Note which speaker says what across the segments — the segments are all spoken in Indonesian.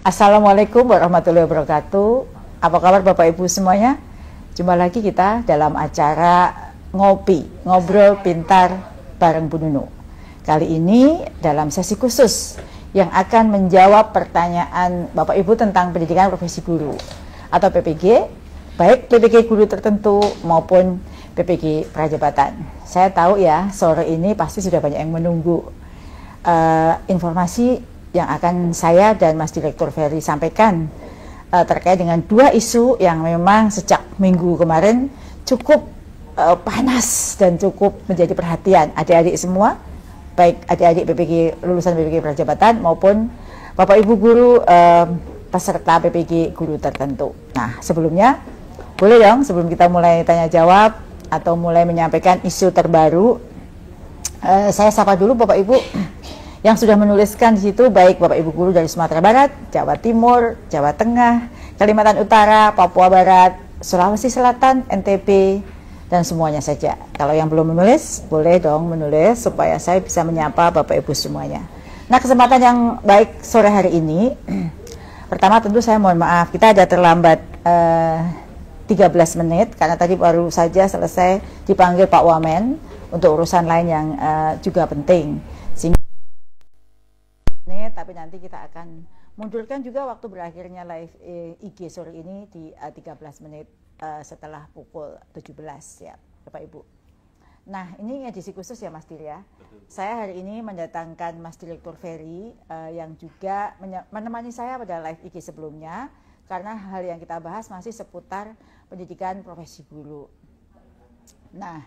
Speaker 1: Assalamualaikum warahmatullahi wabarakatuh. Apa kabar Bapak Ibu semuanya? Jumpa lagi kita dalam acara ngobrol pintar bareng Bu Nunu. Kali ini dalam sesi khusus yang akan menjawab pertanyaan Bapak Ibu tentang pendidikan profesi guru atau PPG, baik PPG guru tertentu maupun PPG prajabatan. Saya tahu ya, sore ini pasti sudah banyak yang menunggu informasi yang akan saya dan Mas Direktur Ferry sampaikan terkait dengan dua isu yang memang sejak minggu kemarin cukup panas dan cukup menjadi perhatian adik-adik semua, baik adik-adik PPG lulusan PPG prajabatan maupun Bapak Ibu guru peserta PPG guru tertentu. Nah, sebelumnya boleh dong sebelum kita mulai tanya jawab atau mulai menyampaikan isu terbaru, saya sapa dulu Bapak Ibu yang sudah menuliskan di situ, baik Bapak Ibu guru dari Sumatera Barat, Jawa Timur, Jawa Tengah, Kalimantan Utara, Papua Barat, Sulawesi Selatan, NTB, dan semuanya saja. Kalau yang belum menulis, boleh dong menulis supaya saya bisa menyapa Bapak Ibu semuanya. Nah, kesempatan yang baik sore hari ini, pertama tentu saya mohon maaf, kita ada terlambat 13 menit, karena tadi baru saja selesai dipanggil Pak Wamen untuk urusan lain yang juga penting. Tapi nanti kita akan mundurkan juga waktu berakhirnya live IG sore ini di 13 menit setelah pukul 17 ya Bapak Ibu. Nah, ini edisi khusus ya Mas Dir ya. Saya hari ini mendatangkan Mas Direktur Ferry yang juga menemani saya pada live IG sebelumnya, karena hal yang kita bahas masih seputar pendidikan profesi guru. Nah,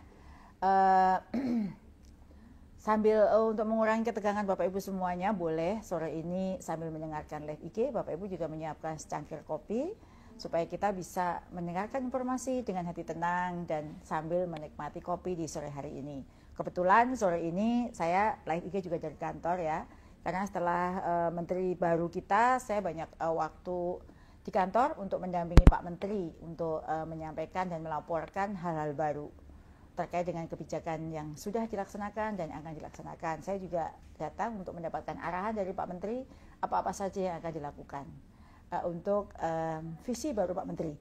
Speaker 1: sambil untuk mengurangi ketegangan Bapak Ibu semuanya, boleh sore ini sambil mendengarkan live IG, Bapak Ibu juga menyiapkan secangkir kopi supaya kita bisa mendengarkan informasi dengan hati tenang dan sambil menikmati kopi di sore hari ini. Kebetulan sore ini saya live IG juga dari kantor ya, karena setelah Menteri baru kita, saya banyak waktu di kantor untuk mendampingi Pak Menteri untuk menyampaikan dan melaporkan hal-hal baru terkait dengan kebijakan yang sudah dilaksanakan dan akan dilaksanakan. Saya juga datang untuk mendapatkan arahan dari Pak Menteri apa-apa saja yang akan dilakukan untuk visi baru Pak Menteri.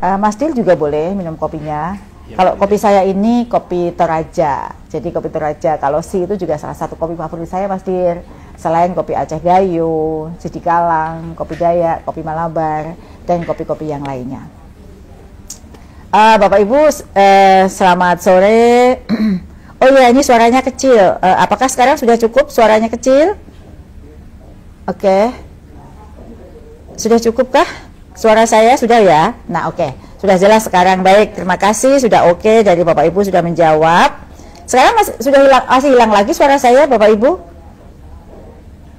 Speaker 1: Mas Dil juga boleh minum kopinya. Ya, kalau kopi saya ini kopi Toraja, jadi kopi Toraja. Kalau Si itu juga salah satu kopi favorit saya Mas Dir. Selain kopi Aceh Gayo, Sidikalang, kopi Dayak, kopi Malabar, dan kopi-kopi yang lainnya. Bapak Ibu, selamat sore. Oh iya, ini suaranya kecil. Apakah sekarang sudah cukup suaranya kecil? Oke. Sudah cukupkah? Suara saya sudah ya? Nah, oke. Sudah jelas sekarang. Baik, terima kasih. Sudah oke dari Bapak Ibu sudah menjawab. Sekarang masih hilang lagi suara saya, Bapak Ibu?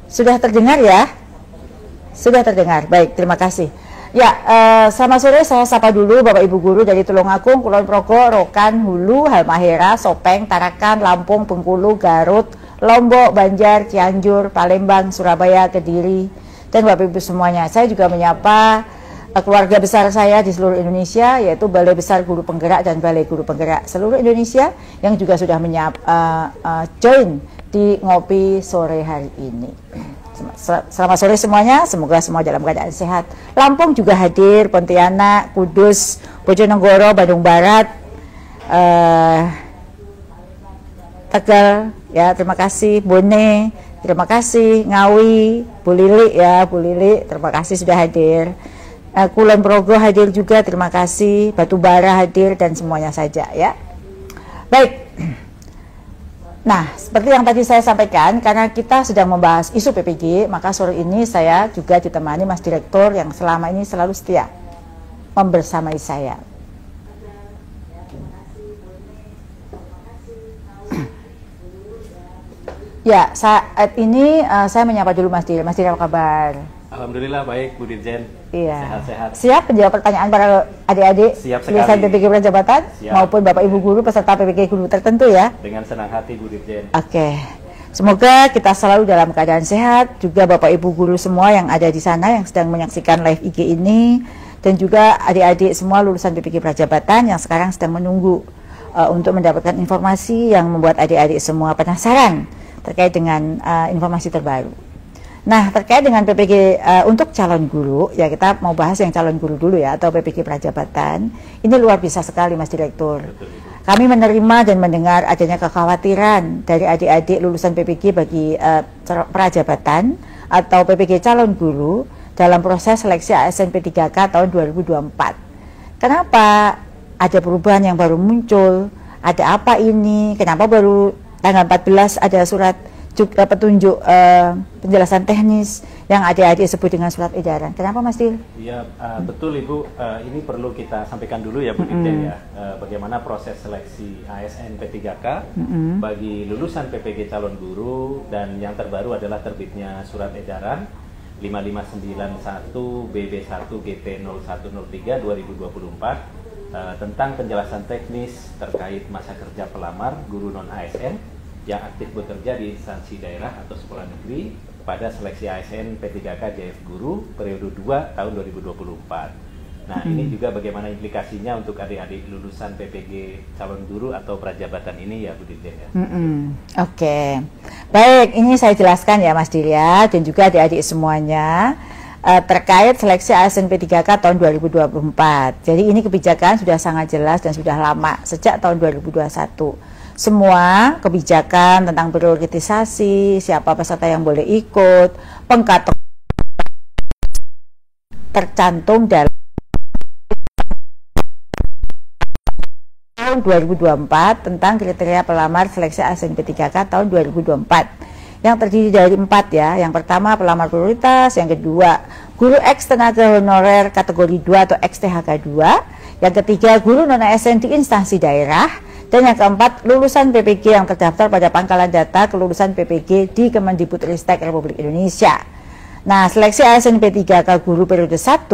Speaker 1: Sudah terdengar ya? Sudah terdengar. Baik, terima kasih. Ya, selamat sore, saya sapa dulu Bapak Ibu guru dari Tulungagung, Kulon Progo, Rokan, Hulu, Halmahera, Sopeng, Tarakan, Lampung, Bengkulu, Garut, Lombok, Banjar, Cianjur, Palembang, Surabaya, Kediri, dan Bapak Ibu semuanya. Saya juga menyapa keluarga besar saya di seluruh Indonesia, yaitu Balai Besar Guru Penggerak dan Balai Guru Penggerak seluruh Indonesia yang juga sudah join di ngopi sore hari ini. Selamat sore semuanya, semoga semua dalam keadaan sehat. Lampung juga hadir, Pontianak, Kudus, Bojonegoro, Bandung Barat, Tegal, ya terima kasih, Bone, terima kasih, Ngawi, Bu Lili ya, Bu Lili, terima kasih sudah hadir. Kulon Progo hadir juga, terima kasih, Batubara hadir dan semuanya saja ya. Baik. Nah, seperti yang tadi saya sampaikan, karena kita sedang membahas isu PPG, maka sore ini saya juga ditemani Mas Direktur yang selama ini selalu setia membersamai saya. Ya, saat ini saya menyapa dulu Mas Dir. Mas Dir, apa kabar?
Speaker 2: Alhamdulillah baik, Bu Dirjen.
Speaker 1: Iya.
Speaker 2: Sehat-sehat.
Speaker 1: Siap menjawab pertanyaan para adik-adik lulusan PPG prajabatan maupun Bapak Ibu guru peserta PPG guru tertentu ya?
Speaker 2: Dengan senang hati, Bu Dirjen.
Speaker 1: Oke. Semoga kita selalu dalam keadaan sehat, juga Bapak Ibu guru semua yang ada di sana yang sedang menyaksikan live IG ini, dan juga adik-adik semua lulusan PPG prajabatan yang sekarang sedang menunggu untuk mendapatkan informasi yang membuat adik-adik semua penasaran terkait dengan informasi terbaru. Nah, terkait dengan PPG untuk calon guru, ya kita mau bahas yang calon guru dulu ya, atau PPG prajabatan. Ini luar biasa sekali Mas Direktur. Kami menerima dan mendengar adanya kekhawatiran dari adik-adik lulusan PPG bagi prajabatan atau PPG calon guru dalam proses seleksi ASN P3K tahun 2024. Kenapa ada perubahan yang baru muncul? Ada apa ini? Kenapa baru tanggal 14 ada surat petunjuk penjelasan teknis yang adik-adik sebut dengan surat edaran? Kenapa Mas Dil?
Speaker 2: Iya, betul Ibu. Ini perlu kita sampaikan dulu ya Bu Dirjen ya. Bagaimana proses seleksi ASN P3K bagi lulusan PPG calon guru, dan yang terbaru adalah terbitnya surat edaran 5591 BB1 GT 0103 2024 tentang penjelasan teknis terkait masa kerja pelamar guru non-ASN yang aktif bekerja di instansi daerah atau sekolah negeri pada seleksi ASN P3K JF Guru periode 2 tahun 2024. Nah, ini juga bagaimana implikasinya untuk adik-adik lulusan PPG calon guru atau prajabatan ini ya Bu Dirjen ya.
Speaker 1: Oke. Baik, ini saya jelaskan ya Mas Dirya dan juga adik-adik semuanya. Terkait seleksi ASN P3K tahun 2024. Jadi ini kebijakan sudah sangat jelas dan sudah lama, sejak tahun 2021. Semua kebijakan tentang prioritisasi, siapa peserta yang boleh ikut, pengkategorian tercantum dalam tahun 2024 tentang kriteria pelamar seleksi ASN P3K tahun 2024. Yang terdiri dari 4 ya. Yang pertama pelamar prioritas, yang kedua guru X tenaga honorer kategori 2 atau XTHK 2, yang ketiga guru non-ASN di instansi daerah, dan yang keempat lulusan PPG yang terdaftar pada pangkalan data kelulusan PPG di Kemendikbudristek Republik Indonesia. Nah, seleksi ASN P3K guru periode 1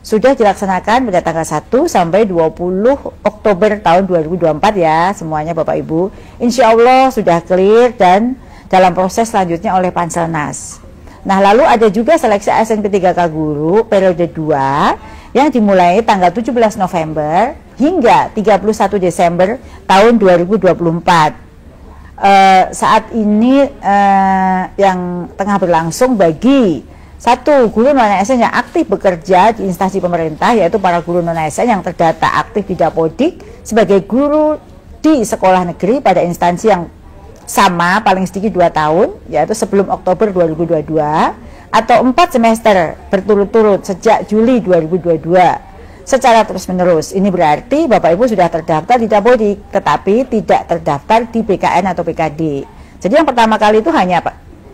Speaker 1: sudah dilaksanakan pada tanggal 1 sampai 20 Oktober tahun 2024 ya semuanya Bapak Ibu. Insya Allah sudah clear dan dalam proses selanjutnya oleh Panselnas. Nah, lalu ada juga seleksi ASN P3K guru periode 2 yang dimulai tanggal 17 November hingga 31 Desember tahun 2024. Saat ini yang tengah berlangsung bagi 1 guru non-ASN yang aktif bekerja di instansi pemerintah, yaitu para guru non-ASN yang terdata aktif di Dapodik sebagai guru di sekolah negeri pada instansi yang sama paling sedikit 2 tahun, yaitu sebelum Oktober 2022 atau 4 semester berturut-turut sejak Juli 2022 secara terus-menerus. Ini berarti Bapak Ibu sudah terdaftar di Dapodik tetapi tidak terdaftar di BKN atau PKD. Jadi yang pertama kali itu hanya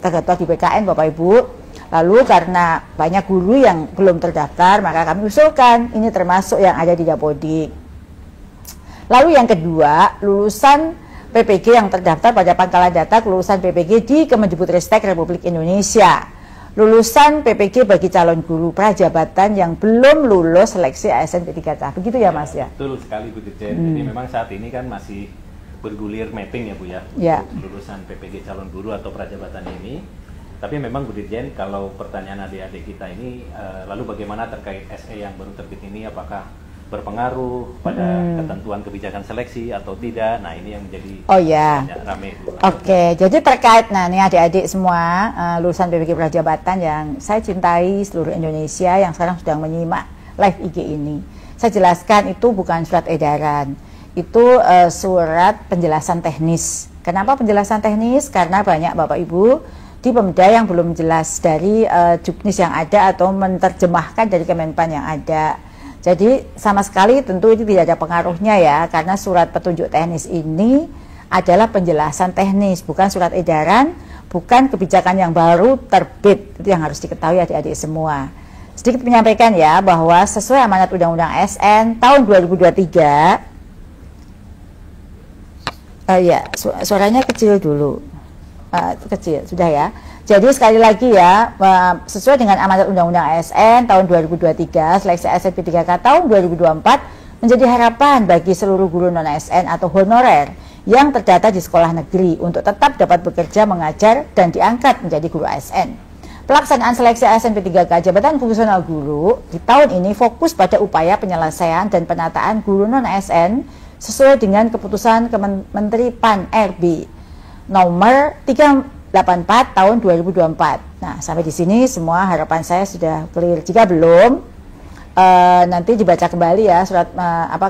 Speaker 1: terdaftar di BKN Bapak Ibu. Lalu karena banyak guru yang belum terdaftar, maka kami usulkan ini termasuk yang ada di Dapodik. Lalu yang kedua, lulusan PPG yang terdaftar pada pangkalan data kelulusan PPG di Kemendikbudristek Republik Indonesia. Lulusan PPG bagi calon guru prajabatan yang belum lulus seleksi ASN P3K. Begitu ya Mas ya?
Speaker 2: Betul sekali Bu Dirjen. Jadi memang saat ini kan masih bergulir mapping ya Bu ya, untuk lulusan PPG calon guru atau prajabatan ini. Tapi memang Bu Dirjen, kalau pertanyaan adik-adik kita ini, lalu bagaimana terkait SE yang baru terbit ini, apakah berpengaruh pada ketentuan kebijakan seleksi atau tidak? Nah, ini yang menjadi ramai.
Speaker 1: Oke, jadi terkait, nah ini adik-adik semua lulusan PPG prajabatan yang saya cintai seluruh Indonesia yang sekarang sedang menyimak live IG ini, saya jelaskan itu bukan surat edaran, itu surat penjelasan teknis. Kenapa penjelasan teknis? Karena banyak Bapak Ibu di Pemda yang belum jelas dari juknis yang ada atau menerjemahkan dari Kemenpan yang ada. Jadi sama sekali tentu ini tidak ada pengaruhnya ya, karena surat petunjuk teknis ini adalah penjelasan teknis, bukan surat edaran, bukan kebijakan yang baru terbit. Itu yang harus diketahui adik-adik semua. Sedikit menyampaikan ya bahwa sesuai amanat Undang-Undang ASN tahun 2023, suaranya kecil dulu, kecil sudah ya. Jadi sekali lagi ya, sesuai dengan amanat Undang-Undang ASN tahun 2023, seleksi ASN P3K tahun 2024 menjadi harapan bagi seluruh guru non-ASN atau honorer yang terdata di sekolah negeri untuk tetap dapat bekerja, mengajar, dan diangkat menjadi guru ASN. Pelaksanaan seleksi ASN P3K jabatan fungsional guru di tahun ini fokus pada upaya penyelesaian dan penataan guru non-ASN sesuai dengan keputusan Menteri PAN RB nomor 384 tahun 2024. Nah, sampai di sini semua harapan saya sudah clear. Jika belum, nanti dibaca kembali ya surat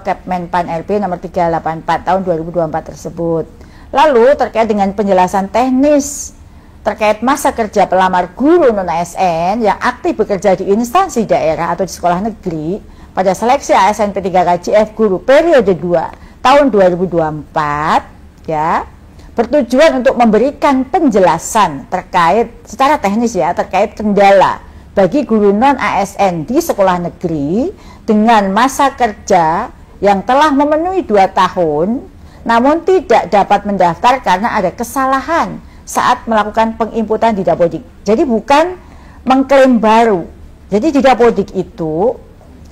Speaker 1: Kepmenpan RB nomor 384 tahun 2024 tersebut. Lalu terkait dengan penjelasan teknis terkait masa kerja pelamar guru non-ASN yang aktif bekerja di instansi daerah atau di sekolah negeri pada seleksi ASN P3K guru periode 2 tahun 2024 ya, bertujuan untuk memberikan penjelasan terkait secara teknis ya, terkait kendala bagi guru non-ASN di sekolah negeri dengan masa kerja yang telah memenuhi 2 tahun namun tidak dapat mendaftar karena ada kesalahan saat melakukan penginputan di Dapodik. Jadi bukan mengklaim baru. Jadi di Dapodik itu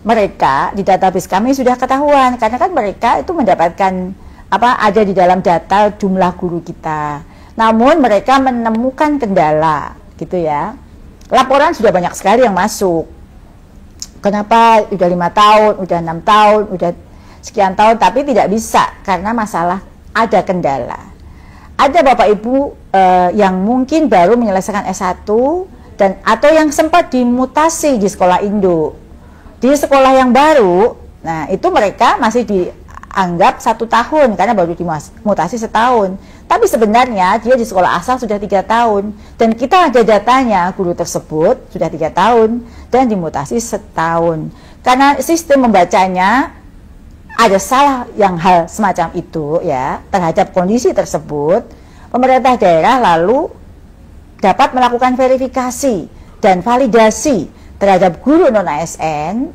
Speaker 1: mereka di database kami sudah ketahuan karena kan mereka itu mendapatkan ada di dalam data jumlah guru kita. Namun mereka menemukan kendala gitu ya. Laporan sudah banyak sekali yang masuk. Kenapa udah 5 tahun, udah 6 tahun, udah sekian tahun tapi tidak bisa karena masalah ada kendala. Ada Bapak Ibu yang mungkin baru menyelesaikan S1 dan atau yang sempat dimutasi di sekolah induk. Di sekolah yang baru, nah itu mereka masih dianggap 1 tahun karena baru dimutasi setahun. Tapi sebenarnya dia di sekolah asal sudah 3 tahun dan kita ada datanya guru tersebut sudah 3 tahun dan dimutasi setahun. Karena sistem membacanya ada salah yang hal semacam itu ya terhadap kondisi tersebut, pemerintah daerah lalu dapat melakukan verifikasi dan validasi terhadap guru non-ASN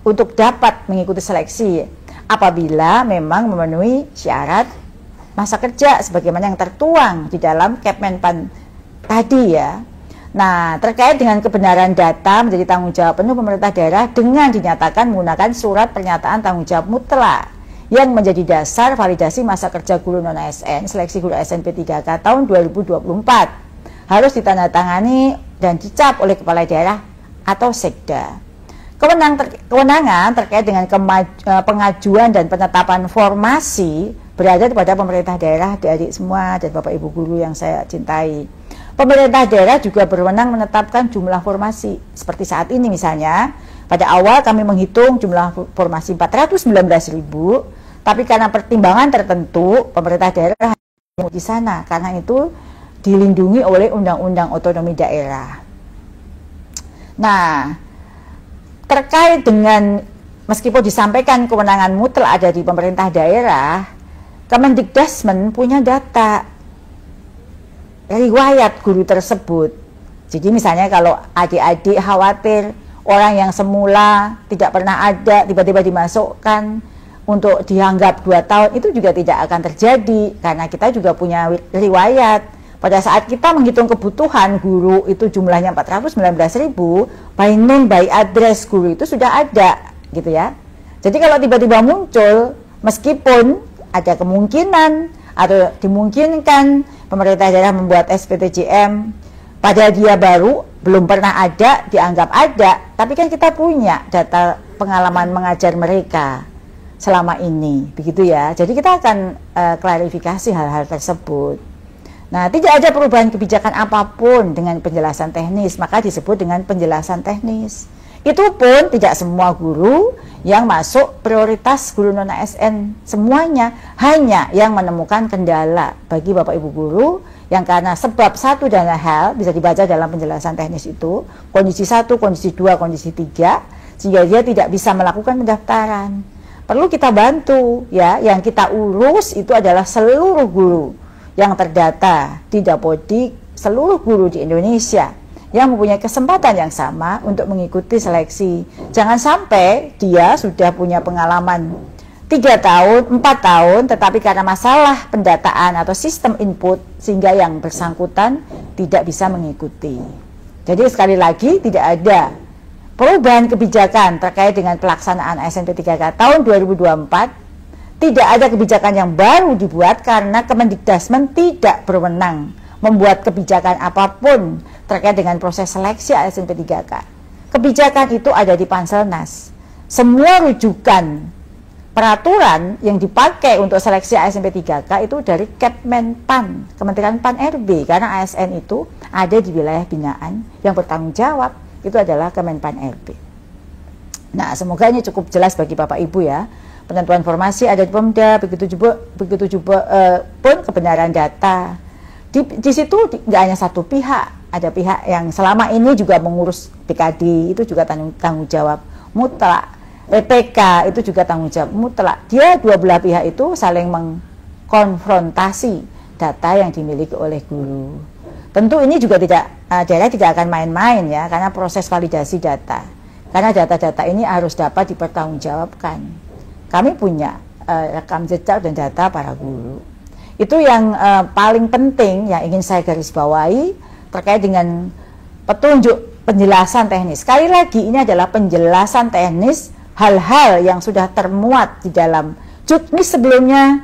Speaker 1: untuk dapat mengikuti seleksi apabila memang memenuhi syarat masa kerja sebagaimana yang tertuang di dalam Kepmenpan tadi ya. Nah, terkait dengan kebenaran data menjadi tanggung jawab penuh pemerintah daerah dengan dinyatakan menggunakan surat pernyataan tanggung jawab mutlak yang menjadi dasar validasi masa kerja guru non-ASN seleksi guru ASN P3K tahun 2024 harus ditandatangani dan dicap oleh kepala daerah atau sekda. Kewenangan terkait dengan pengajuan dan penetapan formasi berada pada pemerintah daerah, adik-adik semua dan Bapak Ibu guru yang saya cintai. Pemerintah daerah juga berwenang menetapkan jumlah formasi. Seperti saat ini misalnya, pada awal kami menghitung jumlah formasi 419.000, tapi karena pertimbangan tertentu, pemerintah daerah di sana, karena itu dilindungi oleh Undang-Undang Otonomi Daerah. Nah, terkait dengan meskipun disampaikan kewenangan mutlak ada di pemerintah daerah, Kemendikbudrismen punya data riwayat guru tersebut. Jadi misalnya kalau adik-adik khawatir orang yang semula tidak pernah ada tiba-tiba dimasukkan untuk dianggap 2 tahun, itu juga tidak akan terjadi karena kita juga punya riwayat. Pada saat kita menghitung kebutuhan guru itu jumlahnya 419.000, by name by address guru itu sudah ada gitu ya. Jadi kalau tiba-tiba muncul, meskipun ada kemungkinan atau dimungkinkan pemerintah daerah membuat SPTJM pada dia baru belum pernah ada dianggap ada, tapi kan kita punya data pengalaman mengajar mereka selama ini begitu ya. Jadi kita akan klarifikasi hal-hal tersebut. Nah, tidak ada perubahan kebijakan apapun dengan penjelasan teknis, maka disebut dengan penjelasan teknis. Itu pun tidak semua guru yang masuk prioritas guru non-ASN semuanya, hanya yang menemukan kendala bagi Bapak Ibu guru yang karena sebab satu dan lain hal bisa dibaca dalam penjelasan teknis itu, kondisi 1, kondisi 2, kondisi 3, sehingga dia tidak bisa melakukan pendaftaran. Perlu kita bantu ya, yang kita urus itu adalah seluruh guru yang terdata di Dapodik, seluruh guru di Indonesia yang mempunyai kesempatan yang sama untuk mengikuti seleksi. Jangan sampai dia sudah punya pengalaman 3 tahun, 4 tahun, tetapi karena masalah pendataan atau sistem input sehingga yang bersangkutan tidak bisa mengikuti. Jadi sekali lagi tidak ada perubahan kebijakan terkait dengan pelaksanaan ASN P3K tahun 2024. Tidak ada kebijakan yang baru dibuat karena Kemendikbudrismen tidak berwenang membuat kebijakan apapun terkait dengan proses seleksi ASN P3K. Kebijakan itu ada di Panselnas. Semua rujukan peraturan yang dipakai untuk seleksi ASN P3K itu dari Kepmenpan, Kementerian Pan RB, karena ASN itu ada di wilayah binaan yang bertanggung jawab itu adalah Kemenpan RB. Nah, semoga ini cukup jelas bagi Bapak Ibu ya. Penentuan formasi ada di Pemda, begitu juga pun kebenaran data. Di situ nggak hanya satu pihak, ada pihak yang selama ini juga mengurus BKD, itu juga tanggung jawab mutlak. PK itu juga tanggung jawab mutlak. Dia dua belah pihak itu saling mengkonfrontasi data yang dimiliki oleh guru. Tentu ini juga daerah tidak akan main-main ya, karena proses validasi data. Karena data-data ini harus dapat dipertanggungjawabkan. Kami punya rekam jejak dan data para guru. Itu yang paling penting yang ingin saya garis bawahi terkait dengan petunjuk penjelasan teknis. Sekali lagi ini adalah penjelasan teknis hal-hal yang sudah termuat di dalam Juknis sebelumnya,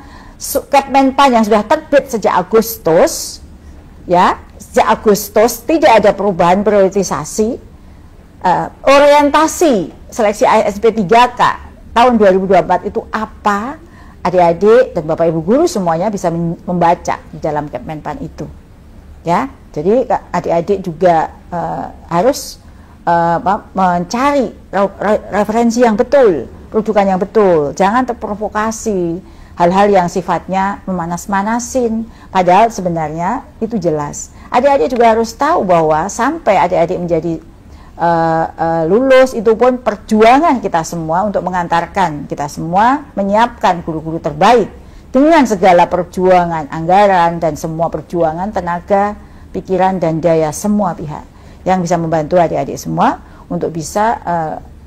Speaker 1: Kepmenpan yang sudah terbit sejak Agustus, ya, sejak Agustus tidak ada perubahan prioritisasi, orientasi seleksi ASN P3K tahun 2024 itu apa? Adik-adik dan Bapak Ibu guru semuanya bisa membaca di dalam Kepmenpan itu, ya. Jadi adik-adik juga harus mencari referensi yang betul, rujukan yang betul, jangan terprovokasi hal-hal yang sifatnya memanas-manasin, padahal sebenarnya itu jelas. Adik-adik juga harus tahu bahwa sampai adik-adik menjadi lulus itu pun perjuangan kita semua untuk mengantarkan kita semua menyiapkan guru-guru terbaik dengan segala perjuangan anggaran dan semua perjuangan tenaga, pikiran dan daya semua pihak yang bisa membantu adik-adik semua untuk bisa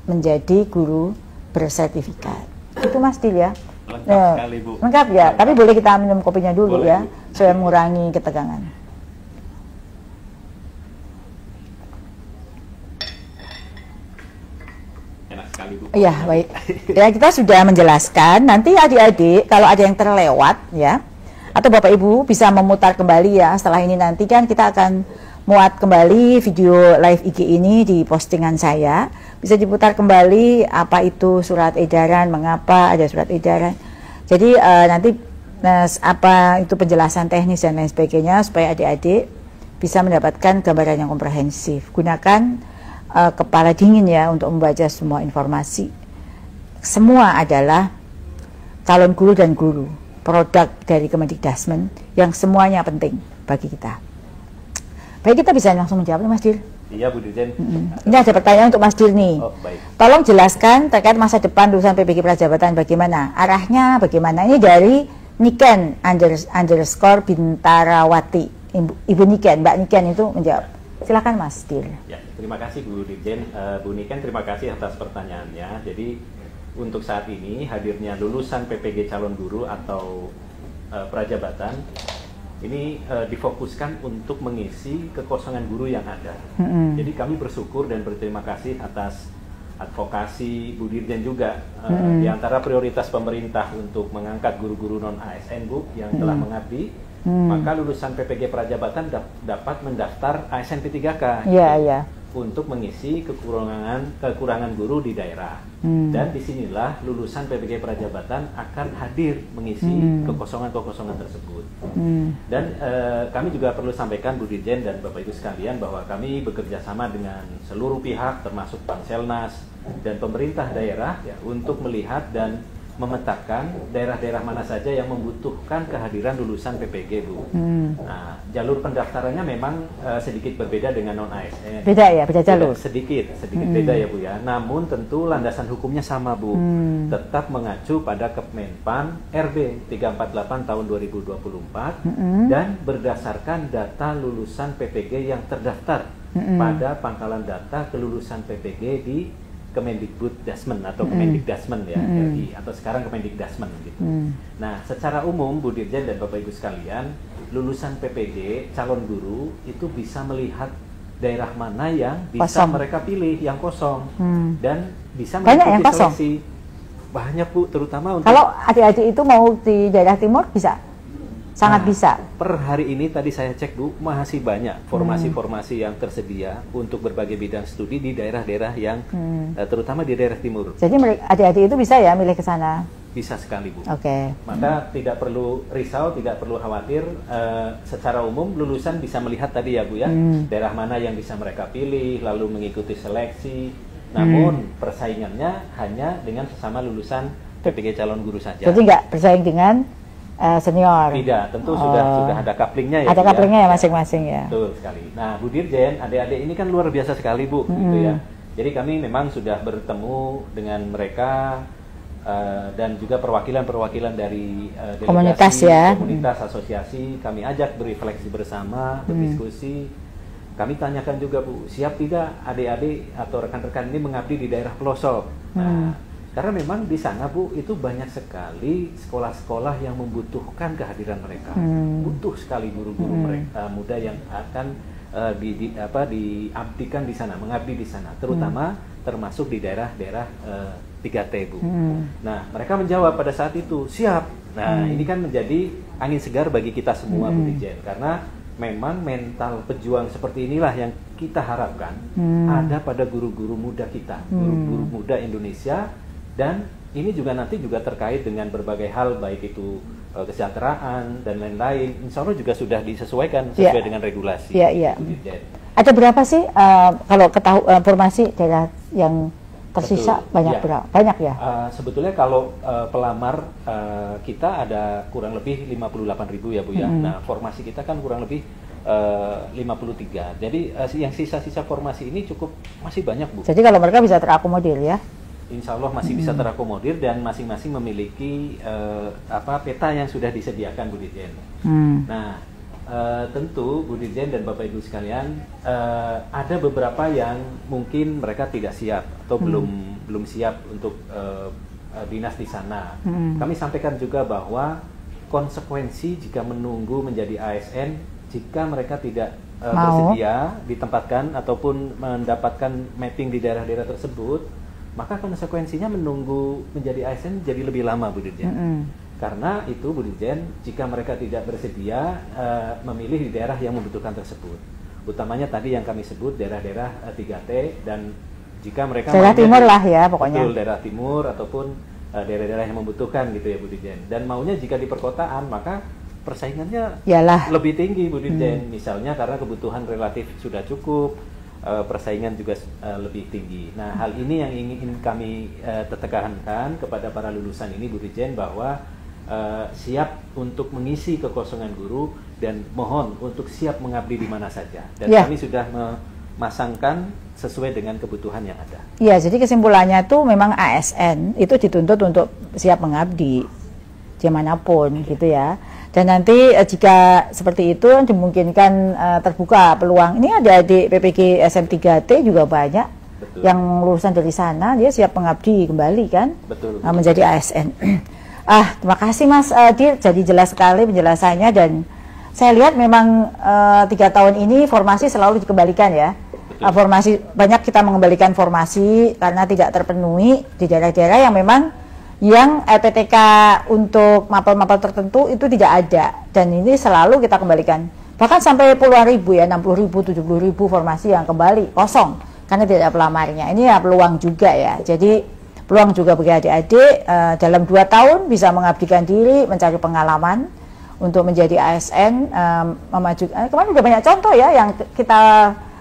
Speaker 1: menjadi guru bersertifikat. Itu Mas Dil ya.
Speaker 2: Lengkap sekali Bu.
Speaker 1: Lengkap ya, lengkap. Tapi boleh kita minum kopinya dulu
Speaker 2: boleh,
Speaker 1: ya, Bu, supaya mengurangi ketegangan.
Speaker 2: Enak sekali Bu.
Speaker 1: Iya, baik. Ya, kita sudah menjelaskan. Nanti adik-adik kalau ada yang terlewat ya, atau Bapak Ibu bisa memutar kembali ya. Setelah ini nanti kan kita akan muat kembali video live IG ini di postingan saya. Bisa diputar kembali apa itu surat edaran, mengapa ada surat edaran. Jadi nanti apa itu penjelasan teknis dan lain sebagainya supaya adik-adik bisa mendapatkan gambaran yang komprehensif. Gunakan kepala dingin ya untuk membaca semua informasi. Semua adalah calon guru dan guru, produk dari Kemendikdasmen yang semuanya penting bagi kita. Baik, kita bisa langsung menjawab nih Mas Dil.
Speaker 2: Iya Bu Dirjen.
Speaker 1: Ini ada pertanyaan untuk Mas Dil nih.
Speaker 2: Oh, baik.
Speaker 1: Tolong jelaskan terkait masa depan lulusan PPG Prajabatan bagaimana? Arahnya bagaimana? Ini dari Niken _ Bintarawati. Ibu Niken, Mbak Niken itu menjawab. Silakan Mas Dil.
Speaker 2: Ya, terima kasih Bu Dirjen. Bu Niken, terima kasih atas pertanyaannya. Jadi untuk saat ini hadirnya lulusan PPG calon guru atau prajabatan ini difokuskan untuk mengisi kekosongan guru yang ada. Jadi kami bersyukur dan berterima kasih atas advokasi Bu Dirjen juga. Di antara prioritas pemerintah untuk mengangkat guru-guru non-ASN Bu yang telah mengabdi, maka lulusan PPG Prajabatan dapat mendaftar ASN P3K untuk mengisi kekurangan guru di daerah. Dan disinilah lulusan PPG Prajabatan akan hadir mengisi kekosongan-kekosongan tersebut. Dan kami juga perlu sampaikan Bu Dirjen dan Bapak Ibu sekalian bahwa kami bekerja sama dengan seluruh pihak termasuk Panselnas dan pemerintah daerah ya, untuk melihat dan memetakan daerah-daerah mana saja yang membutuhkan kehadiran lulusan PPG Bu. Nah, jalur pendaftarannya memang sedikit berbeda dengan non-ASN.
Speaker 1: Beda ya, beda jalur.
Speaker 2: Sedikit beda ya Bu ya. Namun tentu landasan hukumnya sama Bu. Tetap mengacu pada Kepmenpan RB 348 tahun 2024 dan berdasarkan data lulusan PPG yang terdaftar pada pangkalan data kelulusan PPG di Kemendikbuddasmen atau Kemendikdasmen ya, RI, atau sekarang Kemendikdasmen gitu. Nah, secara umum Bu Dirjen dan Bapak Ibu sekalian, lulusan PPG calon guru itu bisa melihat daerah mana yang bisa mereka pilih yang kosong dan bisa mengikuti seleksi. Banyak Bu, terutama untuk
Speaker 1: kalau adik-adik itu mau di daerah timur bisa. Sangat bisa.
Speaker 2: Per hari ini tadi saya cek Bu, masih banyak formasi-formasi yang tersedia untuk berbagai bidang studi di daerah-daerah yang terutama di daerah timur.
Speaker 1: Jadi adik-adik itu bisa ya milih ke sana.
Speaker 2: bisa sekali Bu.
Speaker 1: Oke.
Speaker 2: Maka tidak perlu risau, tidak perlu khawatir. Secara umum lulusan bisa melihat tadi ya Bu ya, daerah mana yang bisa mereka pilih, lalu mengikuti seleksi. Namun persaingannya hanya dengan sesama lulusan PPG calon guru saja.
Speaker 1: Jadi nggak bersaing dengan senior?
Speaker 2: Tidak, tentu sudah ada couplingnya ya.
Speaker 1: Ada couplingnya ya masing-masing ya.
Speaker 2: Betul sekali. Nah Bu Dirjen, adik-adik ini kan luar biasa sekali Bu, gitu ya. Jadi kami memang sudah bertemu dengan mereka dan juga perwakilan-perwakilan dari delegasi,
Speaker 1: komunitas ya,
Speaker 2: komunitas asosiasi. Kami ajak berefleksi bersama, berdiskusi. Kami tanyakan juga Bu, siap tidak adik-adik atau rekan-rekan ini mengabdi di daerah pelosok? Nah, karena memang di sana Bu itu banyak sekali sekolah-sekolah yang membutuhkan kehadiran mereka, butuh sekali guru-guru mereka muda yang akan diabdikan di sana, mengabdi di sana, terutama termasuk di daerah-daerah 3T Bu. Nah mereka menjawab pada saat itu siap. Nah ini kan menjadi angin segar bagi kita semua Bu Dirjen, karena memang mental pejuang seperti inilah yang kita harapkan ada pada guru-guru muda kita, guru-guru muda Indonesia. Dan ini juga nanti juga terkait dengan berbagai hal, baik itu kesejahteraan dan lain-lain. Insya Allah juga sudah disesuaikan sesuai dengan regulasi.
Speaker 1: Ada berapa sih kalau formasi daerah yang tersisa? Banyak berapa? Banyak ya?
Speaker 2: Sebetulnya kalau pelamar kita ada kurang lebih 58.000 ya Bu ya. Nah formasi kita kan kurang lebih 53. Jadi yang sisa-sisa formasi ini masih banyak Bu.
Speaker 1: Jadi kalau mereka bisa terakomodir ya?
Speaker 2: Insya Allah masih bisa terakomodir dan masing-masing memiliki peta yang sudah disediakan Bu Dirjen. Nah tentu Bu Dirjen dan Bapak Ibu sekalian, ada beberapa yang mungkin mereka tidak siap atau belum siap untuk dinas di sana. Kami sampaikan juga bahwa konsekuensi jika menunggu menjadi ASN, jika mereka tidak bersedia ditempatkan ataupun mendapatkan mapping di daerah-daerah tersebut, maka konsekuensinya menunggu menjadi ASN jadi lebih lama Bu Dirjen. Karena itu Bu Dirjen, jika mereka tidak bersedia memilih di daerah yang membutuhkan tersebut, utamanya tadi yang kami sebut daerah-daerah 3T, dan jika mereka
Speaker 1: daerah timur lah ya pokoknya.
Speaker 2: Betul, daerah timur ataupun daerah-daerah yang membutuhkan gitu ya Bu Dirjen. Dan maunya jika di perkotaan, maka persaingannya lebih tinggi Bu Dirjen. Misalnya karena kebutuhan relatif sudah cukup, persaingan juga lebih tinggi. Nah hal ini yang ingin kami tekankan kepada para lulusan ini Bu Dirjen, bahwa siap untuk mengisi kekosongan guru dan mohon untuk siap mengabdi di mana saja. Dan kami sudah memasangkan sesuai dengan kebutuhan yang ada.
Speaker 1: Iya, jadi kesimpulannya tuh memang ASN itu dituntut untuk siap mengabdi dimanapun gitu ya. Dan nanti jika seperti itu dimungkinkan terbuka peluang. Ini adik-adik PPG SM3T juga banyak yang lulusan dari sana, dia siap mengabdi kembali kan, menjadi ASN. Terima kasih Mas Dir, jadi jelas sekali penjelasannya, dan saya lihat memang 3 tahun ini formasi selalu dikembalikan ya. Formasi banyak kita mengembalikan formasi karena tidak terpenuhi di daerah-daerah yang memang yang LPTK untuk mapel-mapel tertentu itu tidak ada, dan ini selalu kita kembalikan. Bahkan sampai puluhan ribu ya, 60.000, 70.000 formasi yang kembali kosong karena tidak ada pelamarnya. Ini ya peluang juga ya. Jadi peluang juga bagi adik-adik dalam 2 tahun bisa mengabdikan diri, mencari pengalaman untuk menjadi ASN, memajukan. Kemarin juga banyak contoh ya yang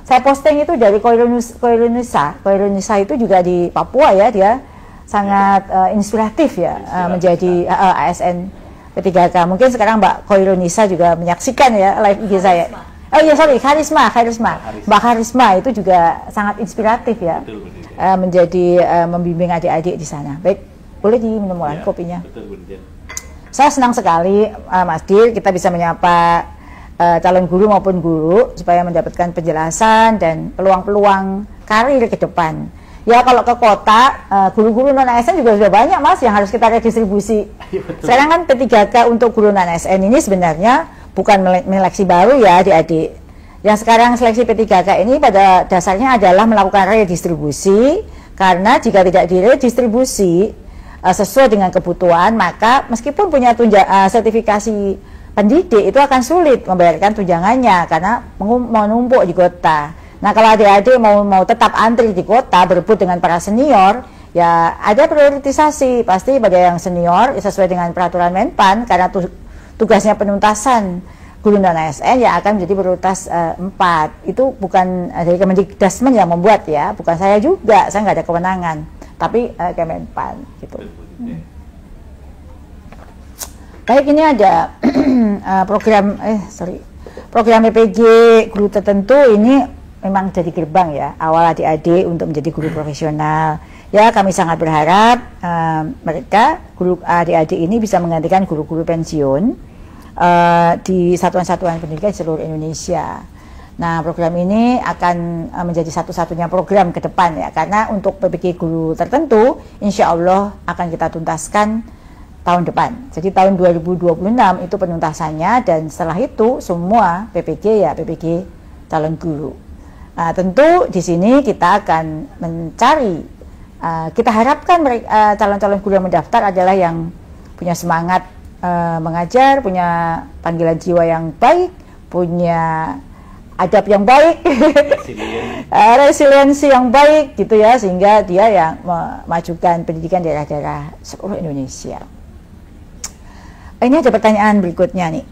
Speaker 1: saya posting itu dari Koirunisa itu juga di Papua ya, dia sangat inspiratif ya menjadi ASN P3K. Mungkin sekarang Mbak Koirunisa juga menyaksikan ya live IG saya. Oh iya sorry, Karisma. Mbak Karisma itu juga sangat inspiratif ya, menjadi membimbing adik-adik di sana. Baik, boleh diminum kopinya. Saya senang sekali Mas Dir, kita bisa menyapa calon guru maupun guru supaya mendapatkan penjelasan dan peluang-peluang karir ke depan. Ya kalau ke kota, guru-guru non-ASN juga sudah banyak Mas yang harus kita redistribusi. Sekarang kan P3K untuk guru non-ASN ini sebenarnya bukan seleksi baru ya adik-adik. Yang sekarang seleksi P3K ini pada dasarnya adalah melakukan redistribusi, karena jika tidak diredistribusi sesuai dengan kebutuhan, maka meskipun punya sertifikasi pendidik itu akan sulit membayarkan tunjangannya karena menumpuk di kota. Nah kalau adik-adik mau tetap antri di kota berebut dengan para senior, Ya ada prioritisasi pasti pada yang senior sesuai dengan peraturan Menpan, karena tugasnya penuntasan guru non ASN yang akan menjadi prioritas 4. Itu bukan dari Kemendikbudrismen yang membuat ya, bukan saya juga, saya nggak ada kewenangan, tapi Kemenpan gitu. Baik, ini ada program PPG guru tertentu. Ini memang jadi gerbang ya awal adik-adik untuk menjadi guru profesional. Ya, kami sangat berharap mereka guru adik-adik ini bisa menggantikan guru-guru pensiun di satuan-satuan pendidikan di seluruh Indonesia. Nah, program ini akan menjadi satu-satunya program ke depan ya, karena untuk PPG guru tertentu insya Allah akan kita tuntaskan tahun depan. Jadi tahun 2026 itu penuntasannya, dan setelah itu semua PPG ya PPG calon guru. Nah, tentu di sini kita akan mencari, kita harapkan calon-calon guru yang mendaftar adalah yang punya semangat mengajar, punya panggilan jiwa yang baik, punya adab yang baik, resiliensi yang baik gitu ya, sehingga dia yang memajukan pendidikan daerah-daerah seluruh Indonesia. Ini ada pertanyaan berikutnya nih.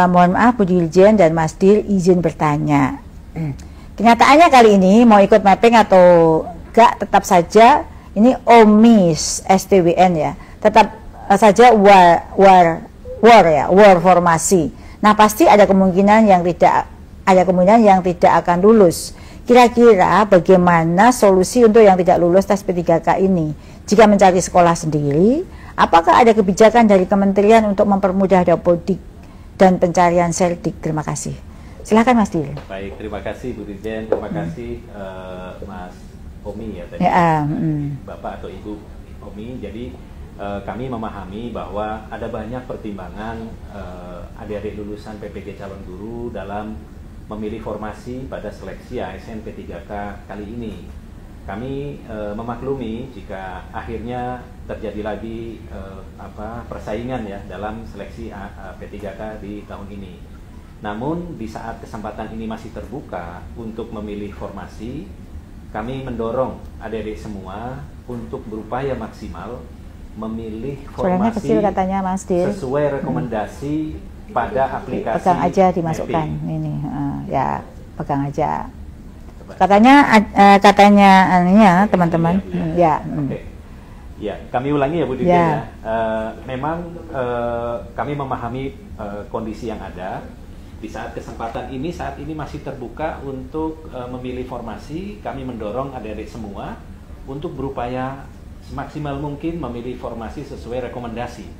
Speaker 1: Mohon maaf Bu Dirjen dan Mas Dir, izin bertanya. Kenyataannya kali ini mau ikut mapping atau enggak, tetap saja ini OMIS STWN ya, tetap saja war formasi. Nah, pasti ada kemungkinan yang tidak akan lulus. Kira-kira bagaimana solusi untuk yang tidak lulus tes P3K ini? Jika mencari sekolah sendiri, apakah ada kebijakan dari kementerian untuk mempermudah dapodik dan pencarian serdik? Terima kasih. Silakan Mas Dir.
Speaker 2: Baik, terima kasih Bu Dirjen, terima kasih Mas Omi ya tadi, Bapak atau Ibu Omi. Jadi kami memahami bahwa ada banyak pertimbangan adik-adik lulusan PPG calon guru dalam memilih formasi pada seleksi ASN P3K kali ini. Kami memaklumi jika akhirnya terjadi lagi persaingan ya dalam seleksi P3K di tahun ini. Namun di saat kesempatan ini masih terbuka untuk memilih formasi, kami mendorong adik-adik semua untuk berupaya maksimal memilih formasi
Speaker 1: kecil, katanya Mas Dir,
Speaker 2: sesuai rekomendasi pada aplikasi.
Speaker 1: Pegang aja dimasukkan mapping. Ini ya pegang aja. Katanya teman-teman. Ya.
Speaker 2: Okay. Ya, kami ulangi ya Bu Dirjen ya. Memang kami memahami kondisi yang ada. Di saat kesempatan ini, saat ini masih terbuka untuk memilih formasi, kami mendorong adik-adik semua untuk berupaya semaksimal mungkin memilih formasi sesuai rekomendasi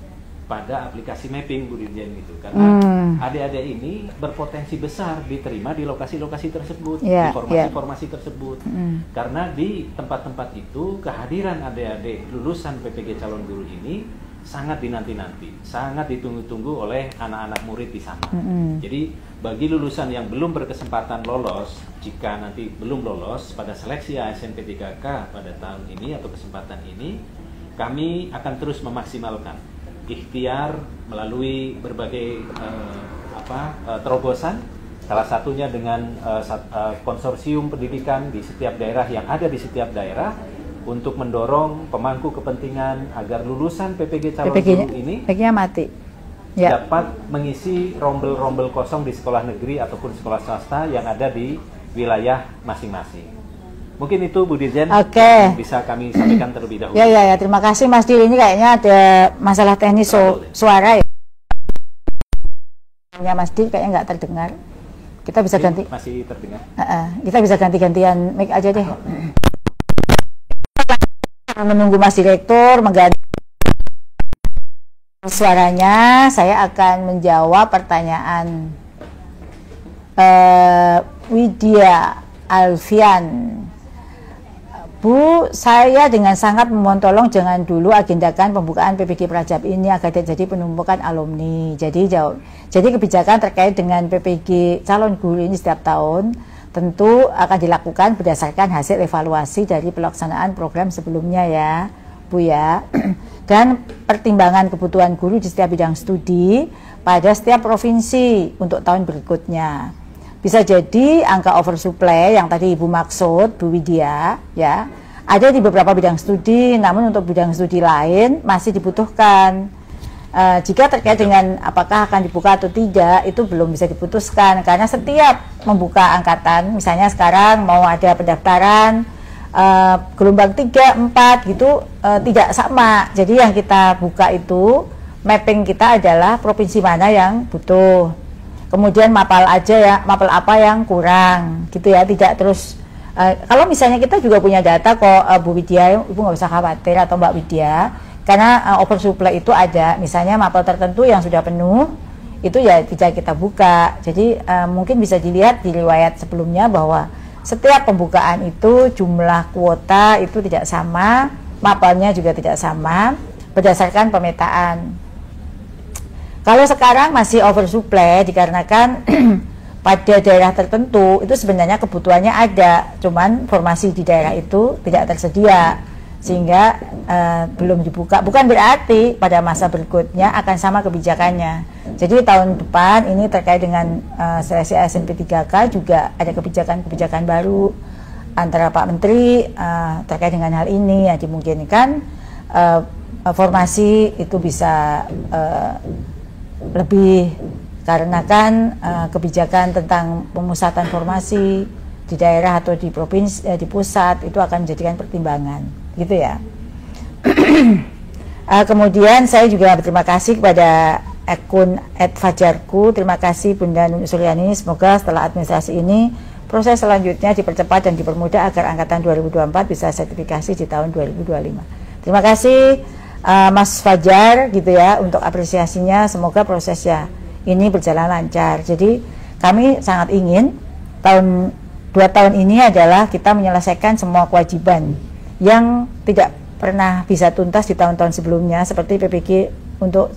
Speaker 2: pada aplikasi mapping Bu Dirjen gitu. Karena adik-adik ini berpotensi besar diterima di lokasi-lokasi tersebut, di formasi-formasi tersebut. Karena di tempat-tempat itu kehadiran adik-adik lulusan PPG calon guru ini sangat dinanti-nanti, sangat ditunggu-tunggu oleh anak-anak murid di sana. Jadi bagi lulusan yang belum berkesempatan lolos, jika nanti belum lolos pada seleksi ASN P3K pada tahun ini atau kesempatan ini, kami akan terus memaksimalkan ikhtiar melalui berbagai terobosan. Salah satunya dengan konsorsium pendidikan di setiap daerah yang ada di setiap daerah, untuk mendorong pemangku kepentingan agar lulusan PPG calon guru ini dapat mengisi rombel-rombel kosong di sekolah negeri ataupun sekolah swasta yang ada di wilayah masing-masing. Mungkin itu Bu Dirjen bisa kami sampaikan terlebih dahulu.
Speaker 1: Ya, terima kasih Mas Dir. Ini kayaknya ada masalah teknis suara ya. Mas Dir kayaknya nggak terdengar. Kita bisa ganti.
Speaker 2: Masih terdengar.
Speaker 1: Kita bisa ganti-gantian mic aja deh. Menunggu Mas Direktur mengganti suaranya, saya akan menjawab pertanyaan Widya Alfian. Bu, saya dengan sangat memohon tolong jangan dulu agendakan pembukaan PPG Prajab ini agar tidak jadi penumpukan alumni. Jadi kebijakan terkait dengan PPG calon guru ini setiap tahun tentu akan dilakukan berdasarkan hasil evaluasi dari pelaksanaan program sebelumnya ya Bu ya, dan pertimbangan kebutuhan guru di setiap bidang studi pada setiap provinsi untuk tahun berikutnya. Bisa jadi angka oversupply yang tadi Ibu maksud Bu Widya ya, ada di beberapa bidang studi, namun untuk bidang studi lain masih dibutuhkan. Jika terkait dengan apakah akan dibuka atau tidak, itu belum bisa diputuskan, karena setiap membuka angkatan, misalnya sekarang mau ada pendaftaran gelombang 3, 4 gitu, tidak sama. Jadi yang kita buka itu, mapping kita adalah provinsi mana yang butuh, kemudian mapal aja ya, mapal apa yang kurang gitu ya, tidak terus kalau misalnya kita juga punya data kok, Bu Widya, Ibu nggak usah khawatir, atau Mbak Widya, karena oversupply itu ada, misalnya mapel tertentu yang sudah penuh, itu ya tidak kita buka. Jadi mungkin bisa dilihat di riwayat sebelumnya bahwa setiap pembukaan itu jumlah kuota itu tidak sama, mapelnya juga tidak sama, berdasarkan pemetaan. Kalau sekarang masih oversupply dikarenakan pada daerah tertentu itu sebenarnya kebutuhannya ada, cuman formasi di daerah itu tidak tersedia, sehingga belum dibuka. Bukan berarti pada masa berikutnya akan sama kebijakannya. Jadi tahun depan ini terkait dengan seleksi ASN P3K juga ada kebijakan-kebijakan baru antara Pak Menteri terkait dengan hal ini, yang dimungkinkan formasi itu bisa lebih, karena kan kebijakan tentang pemusatan formasi di daerah atau di provinsi, di pusat itu akan menjadikan pertimbangan, gitu ya. Kemudian saya juga berterima kasih kepada akun @fajarku. Terima kasih Bunda Nuni Suryani. Semoga setelah administrasi ini proses selanjutnya dipercepat dan dipermudah agar angkatan 2024 bisa sertifikasi di tahun 2025. Terima kasih Mas Fajar gitu ya untuk apresiasinya. Semoga prosesnya ini berjalan lancar. Jadi kami sangat ingin 2 tahun ini adalah kita menyelesaikan semua kewajiban yang tidak pernah bisa tuntas di tahun-tahun sebelumnya, seperti PPG untuk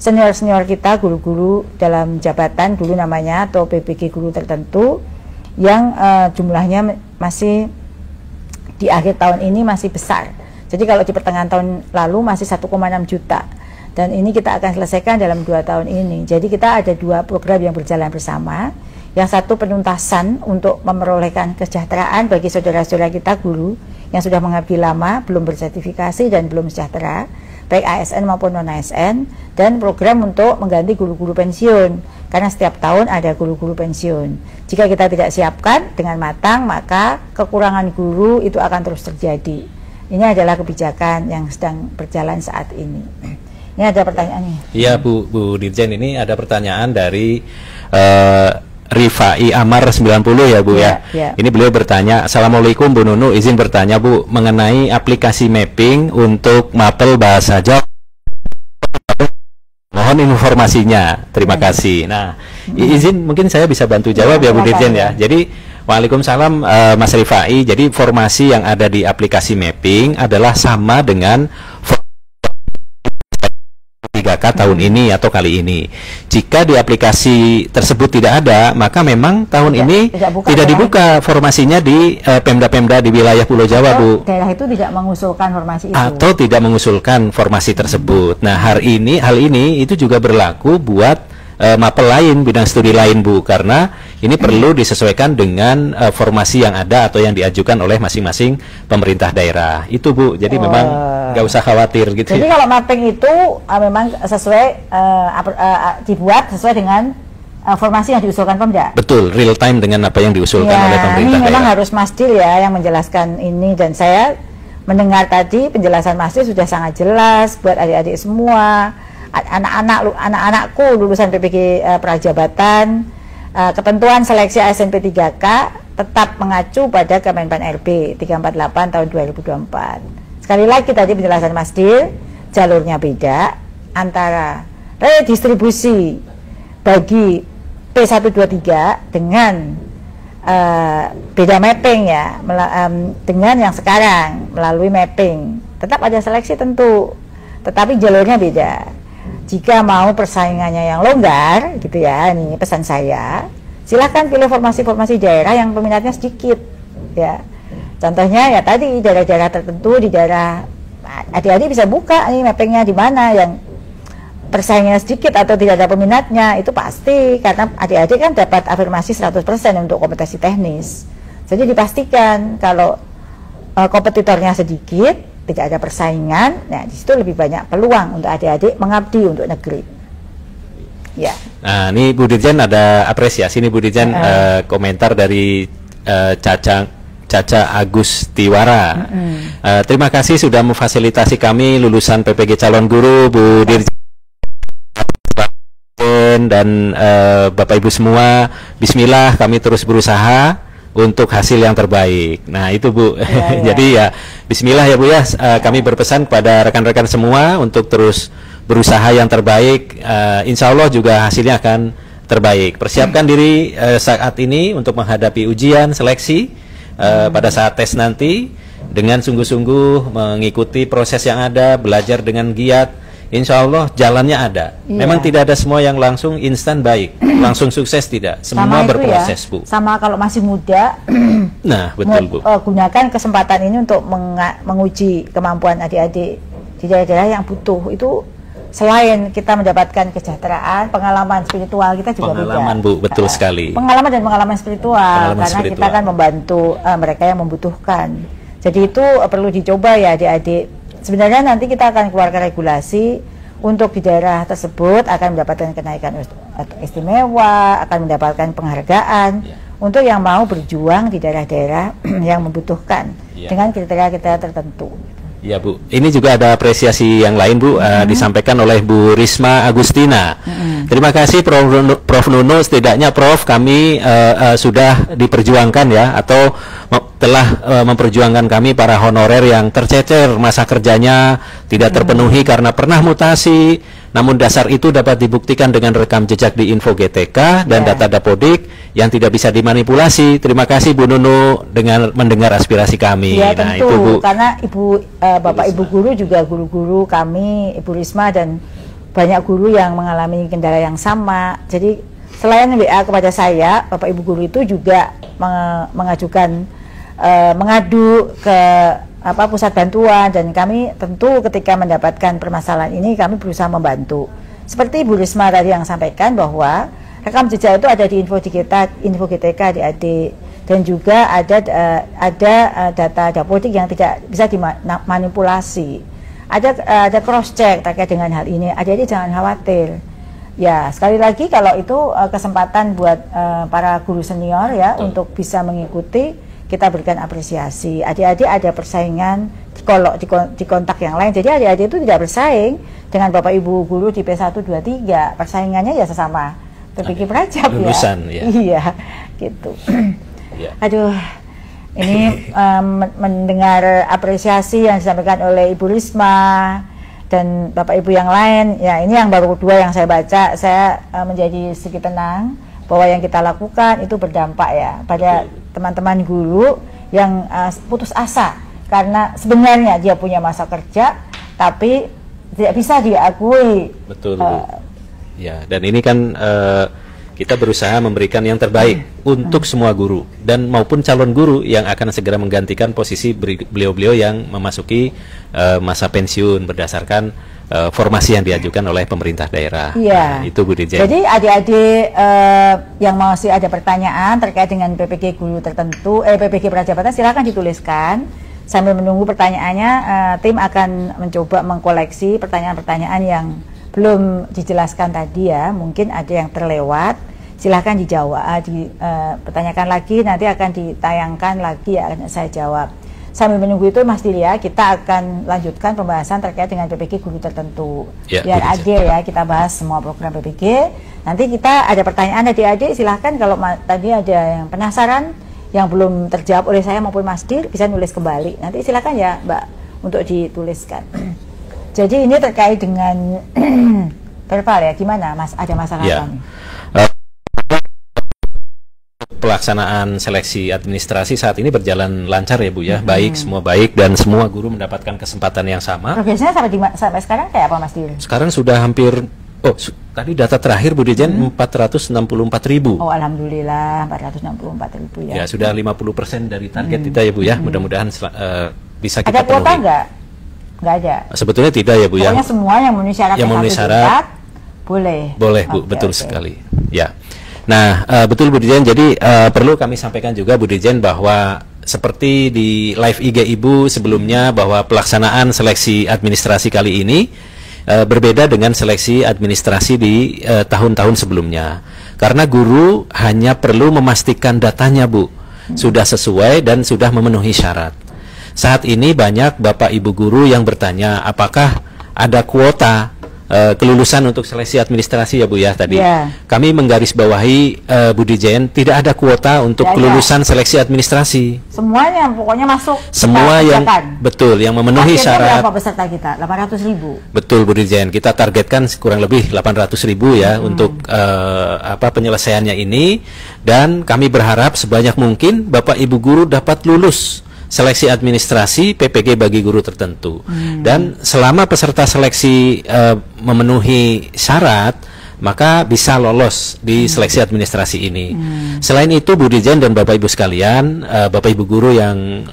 Speaker 1: senior-senior kita, guru-guru dalam jabatan dulu namanya, atau PPG guru tertentu yang jumlahnya masih di akhir tahun ini masih besar. Jadi kalau di pertengahan tahun lalu masih 1,6 juta, dan ini kita akan selesaikan dalam 2 tahun ini. Jadi kita ada 2 program yang berjalan bersama. Yang satu penuntasan untuk memperolehkan kesejahteraan bagi saudara-saudara kita guru yang sudah mengabdi lama, belum bersertifikasi dan belum sejahtera, baik ASN maupun non-ASN, dan program untuk mengganti guru-guru pensiun, karena setiap tahun ada guru-guru pensiun. Jika kita tidak siapkan dengan matang, maka kekurangan guru itu akan terus terjadi. Ini adalah kebijakan yang sedang berjalan saat ini. Ini ada pertanyaannya.
Speaker 2: Iya Bu Dirjen, ini ada pertanyaan dari Rifai Amar 90 ya Bu ya. Ini beliau bertanya, Assalamualaikum Bu Nunu, izin bertanya Bu mengenai aplikasi mapping untuk mapel bahasa Jawa. Mohon informasinya, terima kasih. Nah, izin mungkin saya bisa bantu jawab ya Bu Dirjen ya. Jadi Waalaikumsalam Mas Rifai. Jadi formasi yang ada di aplikasi mapping adalah sama dengan 3K tahun ini atau kali ini. Jika di aplikasi tersebut tidak ada, maka memang tahun ini tidak dibuka formasinya di Pemda-Pemda di wilayah Pulau Jawa, Bu.
Speaker 1: Daerah itu tidak mengusulkan formasi itu.
Speaker 2: Atau tidak mengusulkan formasi tersebut. Nah, hal ini itu juga berlaku buat mapel lain, bidang studi lain Bu, karena ini perlu disesuaikan dengan formasi yang ada atau yang diajukan oleh masing-masing pemerintah daerah. Itu Bu, jadi memang nggak usah khawatir gitu.
Speaker 1: Jadi kalau mapping itu memang sesuai dibuat sesuai dengan formasi yang diusulkan Pemda.
Speaker 2: Betul, real time dengan apa yang diusulkan oleh pemerintah
Speaker 1: ini memang
Speaker 2: daerah.
Speaker 1: harus Mas Dil ya yang menjelaskan ini, dan saya mendengar tadi penjelasan Mas Dil sudah sangat jelas buat adik-adik semua. Anak-anakku lulusan PPG Prajabatan, ketentuan seleksi ASN P3K tetap mengacu pada Kemenpan RB 348 tahun 2024. Sekali lagi tadi penjelasan Mas Dil, jalurnya beda antara redistribusi bagi P123 dengan beda mapping ya, dengan yang sekarang melalui mapping. Tetap ada seleksi tentu, tetapi jalurnya beda. Jika mau persaingannya yang longgar gitu ya, ini pesan saya, silahkan pilih formasi-formasi daerah yang peminatnya sedikit ya. Contohnya ya tadi daerah-daerah tertentu, di daerah adik-adik bisa buka nih mappingnya di mana yang persaingannya sedikit atau tidak ada peminatnya, itu pasti, karena adik-adik kan dapat afirmasi 100% untuk kompetensi teknis. Jadi dipastikan kalau kompetitornya sedikit, tidak ada persaingan, nah di situ lebih banyak peluang untuk adik-adik mengabdi untuk negeri. Ya.
Speaker 2: Nah, ini Bu Dirjen ada apresiasi nih Bu Dirjen, komentar dari Caca Agustiwara. Terima kasih sudah memfasilitasi kami lulusan PPG calon guru, Bu Dirjen dan Bapak Ibu semua. Bismillah, kami terus berusaha untuk hasil yang terbaik. Nah itu Bu, jadi ya Bismillah ya Bu ya, kami berpesan kepada rekan-rekan semua untuk terus berusaha yang terbaik. Insya Allah juga hasilnya akan terbaik. Persiapkan diri saat ini untuk menghadapi ujian seleksi pada saat tes nanti dengan sungguh-sungguh mengikuti proses yang ada, belajar dengan giat. Insya Allah jalannya ada. Memang tidak ada semua yang langsung instan baik, langsung sukses tidak. Semua berproses ya, Bu.
Speaker 1: Sama kalau masih muda.
Speaker 2: Nah betul Bu.
Speaker 1: Gunakan kesempatan ini untuk menguji kemampuan adik-adik di daerah-daerah yang butuh. Itu selain kita mendapatkan kesejahteraan, pengalaman spiritual kita juga
Speaker 2: pengalaman beda. Bu, betul sekali.
Speaker 1: Pengalaman dan pengalaman spiritual, karena kita kan membantu mereka yang membutuhkan. Jadi itu perlu dicoba ya adik-adik. Sebenarnya nanti kita akan keluarkan regulasi untuk di daerah tersebut akan mendapatkan kenaikan istimewa, akan mendapatkan penghargaan untuk yang mau berjuang di daerah-daerah yang membutuhkan dengan kriteria-kriteria tertentu.
Speaker 2: Ya Bu, ini juga ada apresiasi yang lain Bu, disampaikan oleh Bu Risma Agustina. Terima kasih Prof Nuno, setidaknya Prof kami sudah diperjuangkan ya, atau telah memperjuangkan kami para honorer yang tercecer masa kerjanya tidak terpenuhi karena pernah mutasi. Namun dasar itu dapat dibuktikan dengan rekam jejak di Info GTK dan data Dapodik yang tidak bisa dimanipulasi. Terima kasih Bu Nunu dengan mendengar aspirasi kami.
Speaker 1: Ya tentu, itu, Bu. Karena Bapak Ibu guru juga guru-guru kami, Ibu Risma dan banyak guru yang mengalami kendala yang sama. Jadi selain WA kepada saya, Bapak Ibu guru itu juga mengajukan mengadu ke pusat bantuan, dan kami tentu ketika mendapatkan permasalahan ini kami berusaha membantu. Seperti Bu Risma tadi yang sampaikan bahwa rekam jejak itu ada di Info GTK adik-adik, dan juga ada data Dapodik yang tidak bisa dimanipulasi. Ada cross check terkait dengan hal ini. Adik-adik jangan khawatir. Ya, sekali lagi kalau itu kesempatan buat para guru senior ya untuk bisa mengikuti, kita berikan apresiasi. Adik-adik ada persaingan kalau di kontak yang lain. Jadi adik-adik itu tidak bersaing dengan Bapak Ibu guru di P1, 2, 3. Persaingannya ya sesama PPG Prajab
Speaker 2: lulusan, ya.
Speaker 1: Iya, gitu. Aduh, ini mendengar apresiasi yang disampaikan oleh Ibu Risma dan Bapak Ibu yang lain. Ya, ini yang baru kedua yang saya baca. Saya menjadi sedikit tenang bahwa yang kita lakukan itu berdampak ya pada teman-teman guru yang putus asa karena sebenarnya dia punya masa kerja tapi tidak bisa diakui.
Speaker 2: Betul. Ya, dan ini kan kita berusaha memberikan yang terbaik untuk semua guru dan maupun calon guru yang akan segera menggantikan posisi beliau-beliau yang memasuki masa pensiun berdasarkan formasi yang diajukan oleh pemerintah daerah.
Speaker 1: Iya.
Speaker 2: Nah, itu Bu Dirjen.
Speaker 1: Jadi adik-adik yang masih ada pertanyaan terkait dengan PPG guru tertentu, PPG Prajabatan, silakan dituliskan. Sambil menunggu pertanyaannya, tim akan mencoba mengkoleksi pertanyaan-pertanyaan yang belum dijelaskan tadi ya. Mungkin ada yang terlewat. Silahkan dijawab, dipertanyakan lagi, nanti akan ditayangkan lagi ya, akan saya jawab. Sambil menunggu itu Mas Dilia, kita akan lanjutkan pembahasan terkait dengan PPG guru tertentu. Ya, biar adil ya, kita bahas semua program PPG. Nanti kita ada pertanyaan adik-adik, silahkan kalau tadi ada yang penasaran, yang belum terjawab oleh saya maupun Mas Dir, bisa nulis kembali. Nanti silahkan ya Mbak, untuk dituliskan. Jadi ini terkait dengan verbal ya, gimana Mas, ada masalah apa nih?
Speaker 2: Pelaksanaan seleksi administrasi saat ini berjalan lancar ya Bu ya, baik, semua baik dan semua guru mendapatkan kesempatan yang sama.
Speaker 1: Progresnya sampai sekarang kayak apa Mas Dir?
Speaker 2: Sekarang sudah hampir, tadi data terakhir Bu Dirjen 464.000.
Speaker 1: Oh alhamdulillah 464.000 ya.
Speaker 2: Ya sudah 50% dari target kita ya Bu ya, mudah-mudahan bisa kita
Speaker 1: ada
Speaker 2: penuhi.
Speaker 1: Ada kuota nggak ada?
Speaker 2: Sebetulnya tidak ya Bu ya.
Speaker 1: Pokoknya semua yang memenuhi syarat
Speaker 2: yang memenuhi syarat
Speaker 1: boleh.
Speaker 2: Boleh Bu, betul sekali. Ya. Nah, betul Bu Dirjen, jadi perlu kami sampaikan juga Bu Dirjen bahwa seperti di live IG Ibu sebelumnya bahwa pelaksanaan seleksi administrasi kali ini berbeda dengan seleksi administrasi di tahun-tahun sebelumnya. Karena guru hanya perlu memastikan datanya, Bu, sudah sesuai dan sudah memenuhi syarat. Saat ini banyak Bapak Ibu guru yang bertanya apakah ada kuota kelulusan untuk seleksi administrasi ya Bu ya tadi. Kami menggarisbawahi Bu Dirjen, tidak ada kuota untuk kelulusan seleksi administrasi.
Speaker 1: Semuanya pokoknya masuk.
Speaker 2: Semua yang betul yang memenuhi syarat.
Speaker 1: Berapa peserta kita? 800.000.
Speaker 2: Betul Bu Dirjen, kita targetkan kurang lebih 800.000 ya untuk penyelesaiannya ini, dan kami berharap sebanyak mungkin Bapak Ibu guru dapat lulus seleksi administrasi PPG bagi guru tertentu. Dan selama peserta seleksi memenuhi syarat, maka bisa lolos di seleksi administrasi ini. Selain itu Bu Dirjen dan Bapak Ibu sekalian, Bapak Ibu guru yang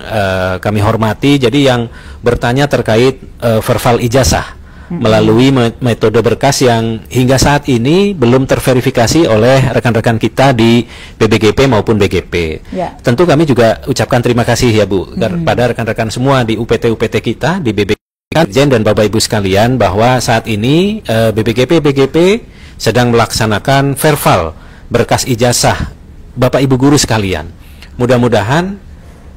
Speaker 2: kami hormati, jadi yang bertanya terkait verbal ijazah melalui metode berkas yang hingga saat ini belum terverifikasi oleh rekan-rekan kita di PBGP maupun BGP. Tentu kami juga ucapkan terima kasih ya Bu pada rekan-rekan semua di UPT-UPT kita di BBGP dan Bapak Ibu sekalian, bahwa saat ini BBGP BGP sedang melaksanakan verbal berkas ijazah Bapak Ibu guru sekalian. Mudah-mudahan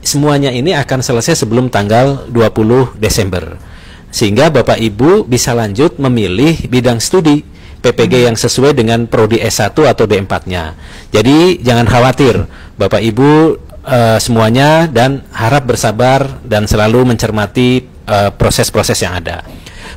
Speaker 2: semuanya ini akan selesai sebelum tanggal 20 Desember. Sehingga Bapak Ibu bisa lanjut memilih bidang studi PPG yang sesuai dengan prodi S1 atau D4-nya. Jadi jangan khawatir Bapak Ibu semuanya, dan harap bersabar dan selalu mencermati proses-proses yang ada.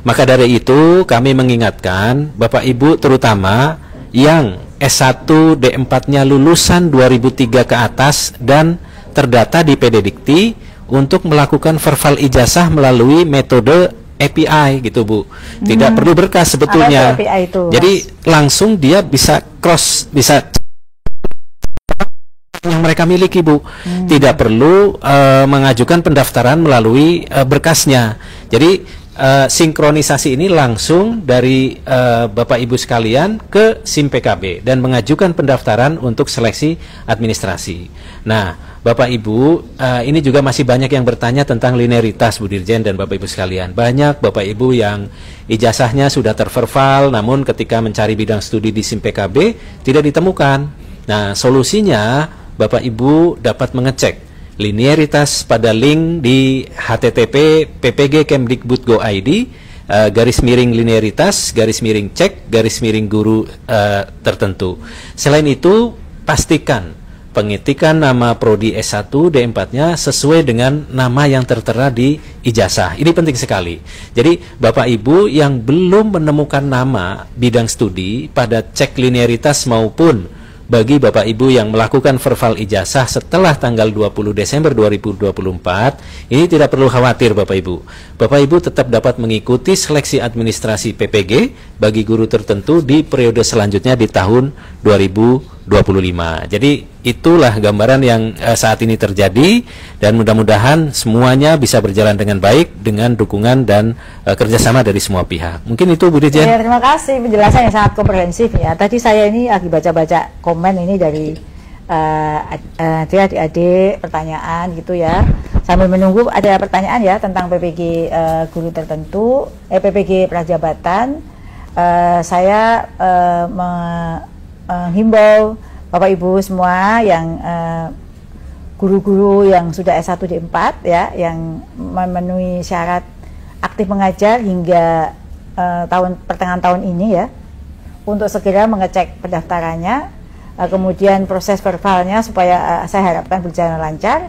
Speaker 2: Maka dari itu kami mengingatkan Bapak Ibu terutama yang S1 D4-nya lulusan 2003 ke atas dan terdata di PD Dikti untuk melakukan verbal ijazah melalui metode API gitu Bu. Tidak perlu berkas sebetulnya.
Speaker 1: API itu,
Speaker 2: jadi langsung dia bisa bisa yang mereka miliki Bu. Tidak perlu mengajukan pendaftaran melalui berkasnya. Jadi sinkronisasi ini langsung dari Bapak Ibu sekalian ke SIM PKB dan mengajukan pendaftaran untuk seleksi administrasi. Nah, Bapak Ibu, ini juga masih banyak yang bertanya tentang linearitas Bu Dirjen dan Bapak Ibu sekalian. Banyak Bapak Ibu yang ijazahnya sudah terverbal, namun ketika mencari bidang studi di SIM PKB tidak ditemukan. Nah, solusinya Bapak Ibu dapat mengecek linearitas pada link di http ppg.kemdikbud.go.id /linearitas /cek /guru tertentu. Selain itu, pastikan pengetikan nama prodi S1 D4-nya sesuai dengan nama yang tertera di ijazah. Ini penting sekali. Jadi Bapak Ibu yang belum menemukan nama bidang studi pada cek linearitas maupun bagi Bapak Ibu yang melakukan verbal ijazah setelah tanggal 20 Desember 2024, ini tidak perlu khawatir Bapak Ibu. Bapak Ibu tetap dapat mengikuti seleksi administrasi PPG bagi guru tertentu di periode selanjutnya di tahun 2025. Jadi itulah gambaran yang saat ini terjadi, dan mudah-mudahan semuanya bisa berjalan dengan baik dengan dukungan dan kerjasama dari semua pihak. Mungkin itu Bu Dirjen.
Speaker 1: Ya, terima kasih penjelasan yang sangat komprehensif ya. Tadi saya ini lagi baca-baca komen ini dari adik-adik pertanyaan gitu ya. Sambil menunggu ada pertanyaan ya tentang PPG guru tertentu, PPG prajabatan. Saya menghimbau Bapak Ibu semua yang guru-guru yang sudah S1 D4 ya, yang memenuhi syarat aktif mengajar hingga pertengahan tahun ini ya, untuk segera mengecek pendaftarannya, kemudian proses verbalnya supaya saya harapkan berjalan lancar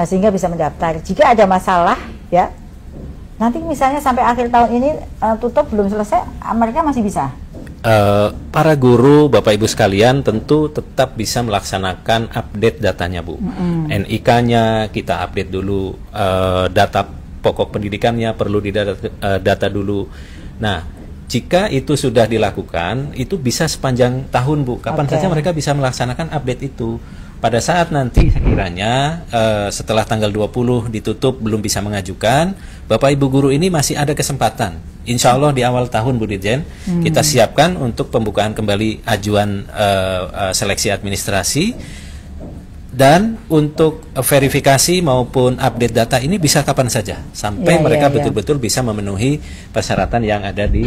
Speaker 1: sehingga bisa mendaftar. Jika ada masalah ya, nanti misalnya sampai akhir tahun ini tutup belum selesai, mereka masih bisa.
Speaker 2: Para guru Bapak Ibu sekalian tentu tetap bisa melaksanakan update datanya Bu. NIK-nya kita update dulu, data pokok pendidikannya perlu didata dulu. Nah, jika itu sudah dilakukan, itu bisa sepanjang tahun Bu. Kapan saja mereka bisa melaksanakan update itu. Pada saat nanti sekiranya setelah tanggal 20 ditutup belum bisa mengajukan, Bapak Ibu guru ini masih ada kesempatan. Insya Allah di awal tahun Bu Dirjen kita siapkan untuk pembukaan kembali ajuan seleksi administrasi Dan untuk verifikasi maupun update data ini bisa kapan saja sampai mereka betul-betul bisa memenuhi persyaratan yang ada di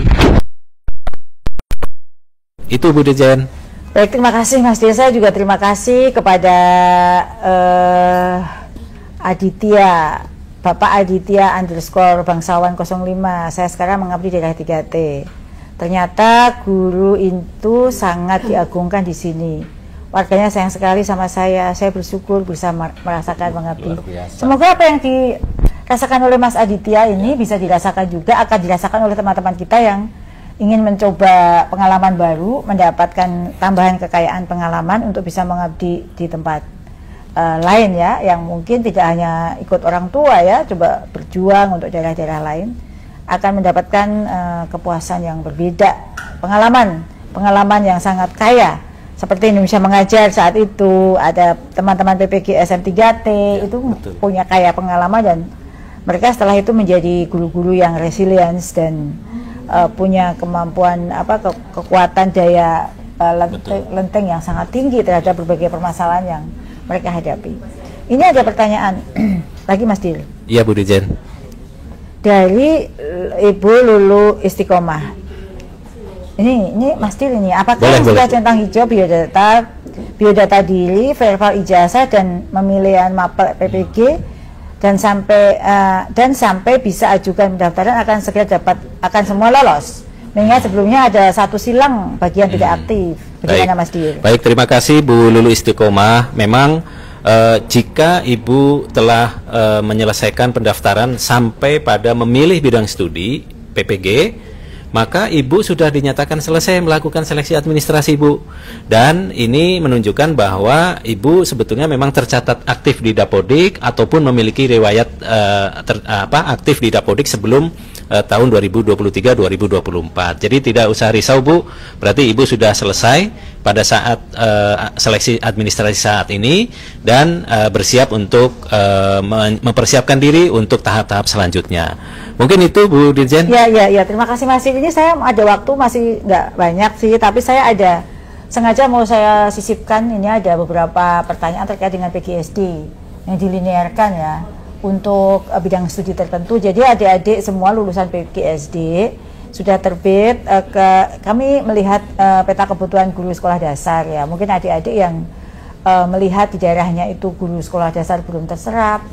Speaker 2: itu, Bu Dirjen.
Speaker 1: Baik, terima kasih Mas Dir. Saya juga terima kasih kepada Aditya, Bapak Aditya _ bangsawan 05. Saya sekarang mengabdi di daerah 3T. Ternyata guru itu sangat diagungkan di sini. Warganya sayang sekali sama saya bersyukur bisa merasakan mengabdi. Semoga apa yang dirasakan oleh Mas Aditya ini bisa dirasakan juga, akan dirasakan oleh teman-teman kita yang ingin mencoba pengalaman baru, mendapatkan tambahan kekayaan pengalaman untuk bisa mengabdi di tempat lain ya, yang mungkin tidak hanya ikut orang tua ya, coba berjuang untuk daerah-daerah lain, akan mendapatkan kepuasan yang berbeda, pengalaman yang sangat kaya. Seperti Indonesia Mengajar saat itu, ada teman-teman PPG SM3T ya, itu betul, punya kaya pengalaman, dan mereka setelah itu menjadi guru-guru yang resilience dan punya kemampuan kekuatan daya lenteng yang sangat tinggi terhadap berbagai permasalahan yang mereka hadapi. Ini ada pertanyaan lagi Mas Dir.
Speaker 2: Iya Bu Dirjen.
Speaker 1: Dari Ibu Lulu Istiqomah. Ini Mas Dir ini, apakah sudah centang hijau biodata diri, verbal ijazah dan pemilihan mapel PPG dan sampai bisa ajukan pendaftaran akan semua lolos, mengingat sebelumnya ada satu silang bagian tidak aktif. Bagaimana Mas Dir?
Speaker 2: Baik, terima kasih Bu Lulu Istiqomah. Memang jika Ibu telah menyelesaikan pendaftaran sampai pada memilih bidang studi PPG, maka Ibu sudah dinyatakan selesai melakukan seleksi administrasi, Bu. Dan ini menunjukkan bahwa Ibu sebetulnya memang tercatat aktif di Dapodik ataupun memiliki riwayat aktif di Dapodik sebelum tahun 2023-2024. Jadi tidak usah risau, Bu. Berarti Ibu sudah selesai pada saat seleksi administrasi saat ini dan bersiap untuk mempersiapkan diri untuk tahap-tahap selanjutnya. Mungkin itu Bu Dirjen.
Speaker 1: Ya, terima kasih Mas. Ini saya ada waktu, masih nggak banyak sih, tapi saya ada sengaja mau saya sisipkan. Ini ada beberapa pertanyaan terkait dengan PGSD yang dilinearkan ya untuk bidang studi tertentu. Jadi adik-adik semua lulusan PGSD sudah terbit. Kami melihat peta kebutuhan guru sekolah dasar ya. Mungkin adik-adik yang melihat di daerahnya itu guru sekolah dasar belum terserap,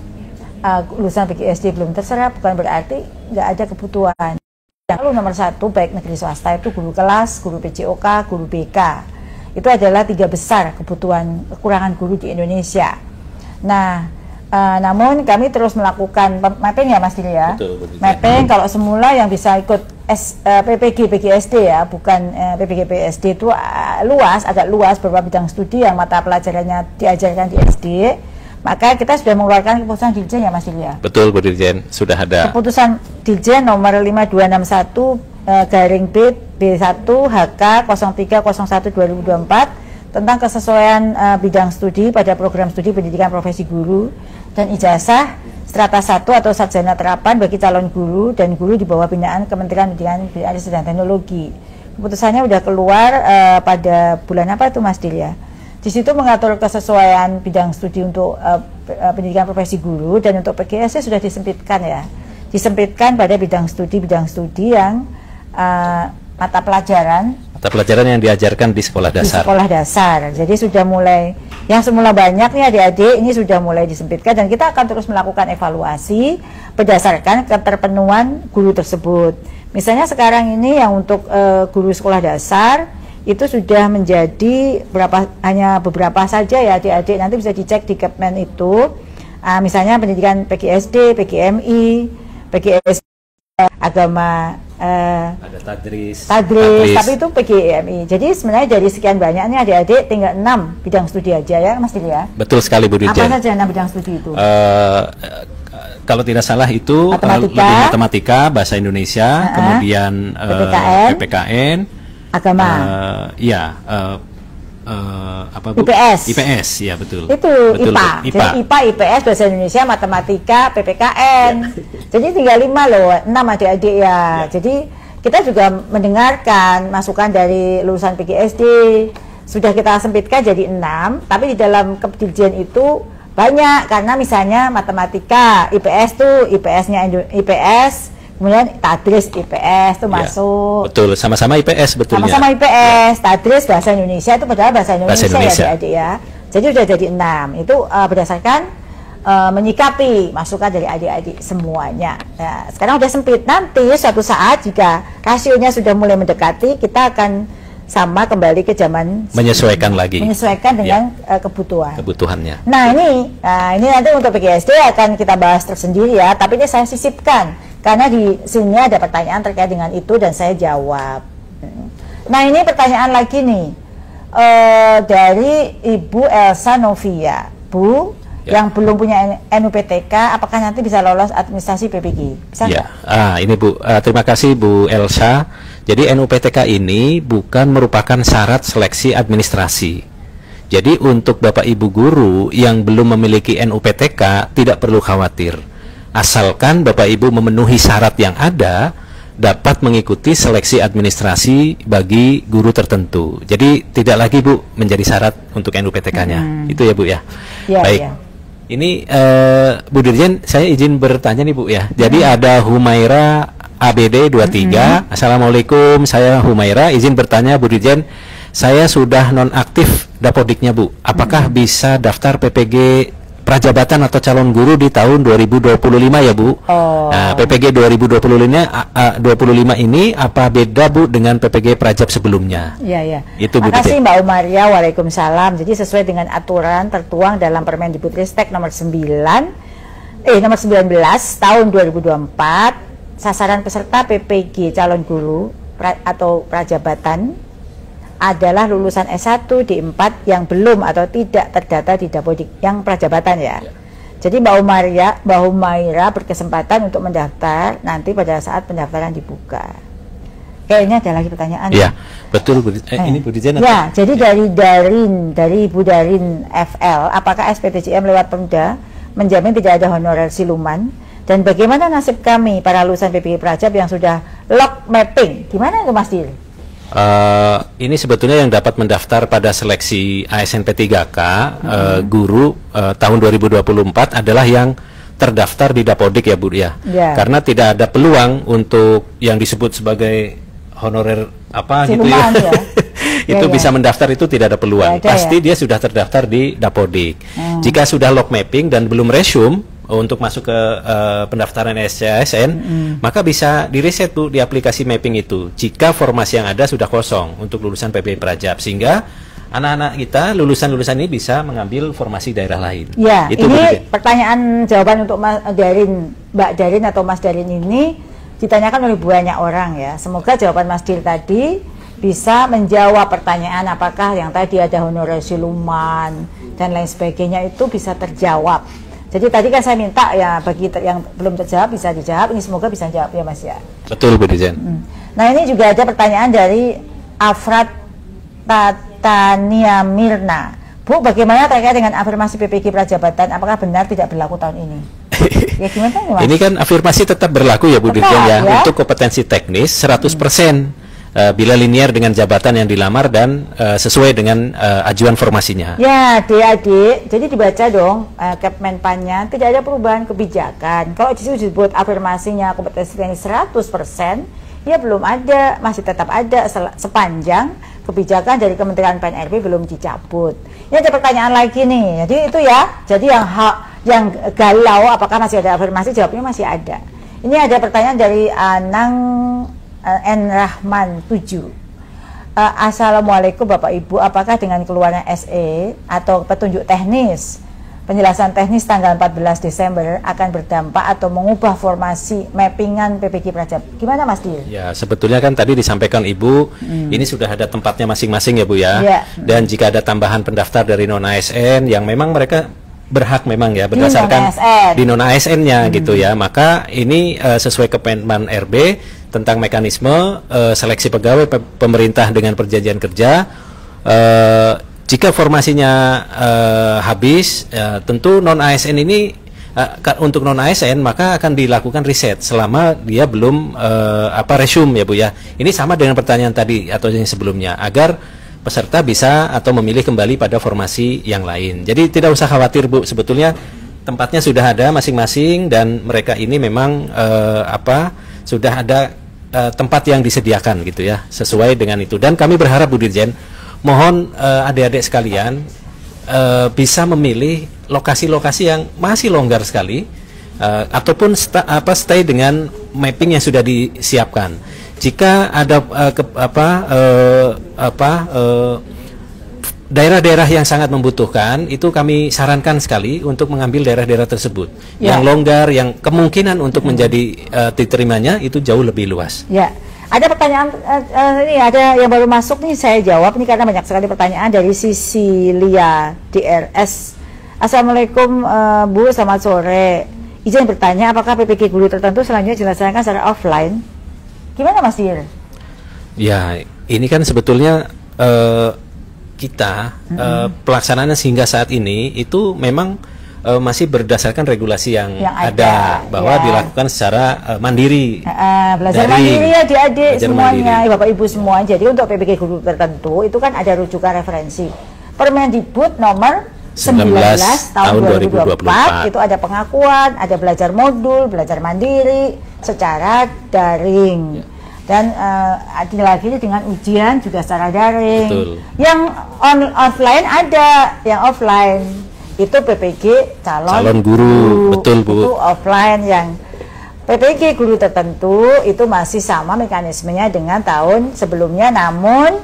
Speaker 1: lulusan PGSD belum terserap, bukan berarti nggak ada kebutuhan. Lalu nomor satu, baik negeri swasta itu guru kelas, guru PJOK, guru BK. Itu adalah 3 besar kekurangan guru di Indonesia. Nah, namun kami terus melakukan mapping ya Mas Dili ya. Betul. Mapping kalau semula yang bisa ikut PPG PGSD ya, bukan PPG PSD itu agak luas beberapa bidang studi yang mata pelajarannya diajarkan di SD. Maka kita sudah mengeluarkan keputusan Dirjen ya Mas Dili ya. Betul Bu Dirjen, sudah ada. Keputusan Dirjen nomor 5261 B1 HK 0301 2024 tentang kesesuaian bidang studi pada program studi pendidikan profesi guru dan ijazah strata 1 atau sarjana terapan bagi calon guru dan guru di bawah binaan Kementerian Pendidikan dan Teknologi. Keputusannya sudah keluar pada bulan apa itu Mas Dil ya? Di situ mengatur kesesuaian bidang studi untuk pendidikan profesi guru, dan untuk PGSD sudah disempitkan ya. Disempitkan pada bidang studi yang mata pelajaran yang diajarkan di sekolah dasar. Di sekolah dasar. Jadi sudah mulai, yang semula banyak nih adik-adik, ini sudah mulai disempitkan, dan kita akan terus melakukan evaluasi berdasarkan keterpenuhan guru tersebut. Misalnya sekarang ini yang untuk guru sekolah dasar itu sudah menjadi hanya beberapa saja ya adik-adik, nanti bisa dicek di Kepmen itu. Misalnya pendidikan PGSD, PGMI, PGSD, agama, ada tadris, tapi itu PGMI. Jadi sebenarnya dari sekian banyaknya adik-adik tinggal 6 bidang studi aja ya Mas Dili ya. Betul sekali Bu Dirjen. Apa saja 6 bidang studi itu? Kalau tidak salah itu matematika, bahasa Indonesia, kemudian PPKN, agama, IPS, ya betul. Itu betul, IPA. Jadi IPA, IPS, bahasa Indonesia, matematika, PPKN. Jadi tinggal 5 loh, 6 adik-adik ya. Jadi kita juga mendengarkan masukan dari lulusan PGSD, sudah kita sempitkan jadi 6, tapi di dalam kedirjen itu banyak, karena misalnya matematika, IPS tuh IPS-nya IPS, kemudian tadris IPS tuh masuk.
Speaker 2: Betul, sama-sama IPS betulnya.
Speaker 1: Sama-sama IPS, tadris bahasa Indonesia itu padahal bahasa Indonesia ya adik-adik ya. Jadi sudah jadi 6. Itu berdasarkan menyikapi masukan dari adik-adik semuanya. Nah, sekarang udah sempit. Nanti suatu saat jika rasionya sudah mulai mendekati, kita akan sama kembali ke zaman
Speaker 2: menyesuaikan lagi.
Speaker 1: Menyesuaikan dengan kebutuhannya. Nah, ini nanti untuk PGSD akan kita bahas tersendiri ya, tapi ini saya sisipkan karena di sini ada pertanyaan terkait dengan itu dan saya jawab. Nah, ini pertanyaan lagi nih dari Ibu Elsa Novia. Bu, yang belum punya NUPTK, apakah nanti bisa lolos administrasi PPG? Bisa
Speaker 2: ya. Ini Bu, terima kasih Bu Elsa. Jadi NUPTK ini bukan merupakan syarat seleksi administrasi. Jadi untuk Bapak Ibu guru yang belum memiliki NUPTK tidak perlu khawatir. Asalkan Bapak Ibu memenuhi syarat yang ada, dapat mengikuti seleksi administrasi bagi guru tertentu. Jadi tidak lagi Bu menjadi syarat untuk NUPTK-nya. Itu ya Bu ya. Baik. Ya. Ini Bu Dirjen, saya izin bertanya nih Bu ya. Jadi ada Humaira ABD 23. Assalamualaikum, saya Humaira, izin bertanya Bu Dirjen, saya sudah nonaktif Dapodiknya Bu. Apakah bisa daftar PPG Prajabatan atau calon guru di tahun 2025 ya Bu? Nah, PPG 2025 ini apa beda Bu dengan PPG Prajab sebelumnya?
Speaker 1: Iya.
Speaker 2: Itu Bu.
Speaker 1: Terima kasih Mbak Umaria, waalaikumsalam. Jadi sesuai dengan aturan tertuang dalam Permendikbudristek nomor 19 tahun 2024, sasaran peserta PPG calon guru atau prajabatan adalah lulusan S1 D4 yang belum atau tidak terdata di Dapodik yang prajabatan ya. Jadi Mbak Umaira berkesempatan untuk mendaftar nanti pada saat pendaftaran dibuka. Kayaknya ada lagi pertanyaan.
Speaker 2: Iya, betul Bu. Ini Bu Dirjen.
Speaker 1: Ya, jadi dari Ibu Darin FL, apakah SPTJM lewat Pemda menjamin tidak ada honorer siluman? Dan bagaimana nasib kami para lulusan PPG Prajab yang sudah log mapping? Gimana itu Mas Dir?
Speaker 2: Ini sebetulnya yang dapat mendaftar pada seleksi ASN P3K guru tahun 2024 adalah yang terdaftar di Dapodik ya Bu ya. Karena tidak ada peluang untuk yang disebut sebagai honorer apa siluman, gitu ya. Itu bisa mendaftar, itu tidak ada peluang. Pasti dia sudah terdaftar di Dapodik. Jika sudah log mapping dan belum resume untuk masuk ke pendaftaran SCASN, maka bisa di-reset Bu di aplikasi mapping itu jika formasi yang ada sudah kosong untuk lulusan PPG Prajab, sehingga anak-anak kita lulusan-lulusan ini bisa mengambil formasi daerah lain.
Speaker 1: Ya, itu ini pertanyaan jawaban untuk Mbak Darin atau Mas Darin ini ditanyakan oleh banyak orang ya. Semoga jawaban Mas Dir tadi bisa menjawab pertanyaan apakah yang tadi ada honorer siluman dan lain sebagainya itu bisa terjawab. Jadi tadi kan saya minta ya bagi yang belum terjawab bisa dijawab, ini semoga bisa jawab ya Mas ya.
Speaker 2: Betul Bu Dirjen.
Speaker 1: Nah, ini juga ada pertanyaan dari Afrat Tatania Mirna. Bu, bagaimana terkait dengan afirmasi PPG Prajabatan, apakah benar tidak berlaku tahun ini? Ya gimana nih Mas?
Speaker 2: Ini kan afirmasi tetap berlaku ya Bu Dirjen ya, untuk kompetensi teknis 100%. Bila linear dengan jabatan yang dilamar dan sesuai dengan ajuan formasinya. Ya,
Speaker 1: adik-adik, jadi dibaca dong Kepmenpannya, tidak ada perubahan kebijakan. Kalau di situ disebut afirmasinya kompetensi teknis 100%, ya belum ada, masih tetap ada sepanjang kebijakan dari Kementerian PNRB belum dicabut. Ini ada pertanyaan lagi nih. Jadi itu ya, jadi yang galau apakah masih ada afirmasi, jawabnya masih ada. Ini ada pertanyaan dari Anang N. Rahman 7. Assalamualaikum Bapak Ibu, apakah dengan keluarnya SE atau petunjuk teknis, penjelasan teknis tanggal 14 Desember akan berdampak atau mengubah formasi mappingan PPG Prajab? Gimana Mas Dir?
Speaker 2: Ya, sebetulnya kan tadi disampaikan Ibu, ini sudah ada tempatnya masing-masing ya Bu ya. Dan jika ada tambahan pendaftar dari non-ASN yang memang mereka berhak memang ya berdasarkan di non-ASN-nya gitu ya, maka ini sesuai Kemenpan RB tentang mekanisme seleksi pegawai pemerintah dengan perjanjian kerja, jika formasinya habis, tentu non-ASN ini untuk non-ASN maka akan dilakukan riset selama dia belum resume ya Bu ya. Ini sama dengan pertanyaan tadi atau yang sebelumnya, agar peserta bisa atau memilih kembali pada formasi yang lain. Jadi tidak usah khawatir Bu, sebetulnya tempatnya sudah ada masing-masing dan mereka ini memang sudah ada tempat yang disediakan gitu ya, sesuai dengan itu. Dan kami berharap Bu Dirjen, mohon adik-adik sekalian bisa memilih lokasi-lokasi yang masih longgar sekali ataupun stay dengan mapping yang sudah disiapkan. Jika ada daerah-daerah yang sangat membutuhkan, itu kami sarankan sekali untuk mengambil daerah-daerah tersebut yang longgar, yang kemungkinan untuk menjadi diterimanya itu jauh lebih luas.
Speaker 1: Ya, ada pertanyaan ini ada yang baru masuk nih, saya jawab nih karena banyak sekali pertanyaan dari Sisilia DRS. Assalamualaikum Bu, selamat sore. Izin bertanya, apakah PPG guru tertentu selanjutnya dilaksanakan secara offline? Gimana Mas Dir?
Speaker 2: Ya, ini kan sebetulnya kita pelaksanaannya sehingga saat ini itu memang masih berdasarkan regulasi yang ada bahwa dilakukan secara mandiri.
Speaker 1: Belajar mandiri ya adik-adik semuanya, Bapak Ibu semua. Jadi untuk PPG guru tertentu itu kan ada rujukan referensi. Permendikbud nomor 19 tahun 2024 itu ada pengakuan, ada belajar modul, belajar mandiri secara daring. Dan lagi dengan ujian juga secara daring.
Speaker 2: Betul.
Speaker 1: Yang offline ada, yang offline itu PPG calon guru.
Speaker 2: Betul Bu.
Speaker 1: Itu offline. Yang PPG guru tertentu itu masih sama mekanismenya dengan tahun sebelumnya, namun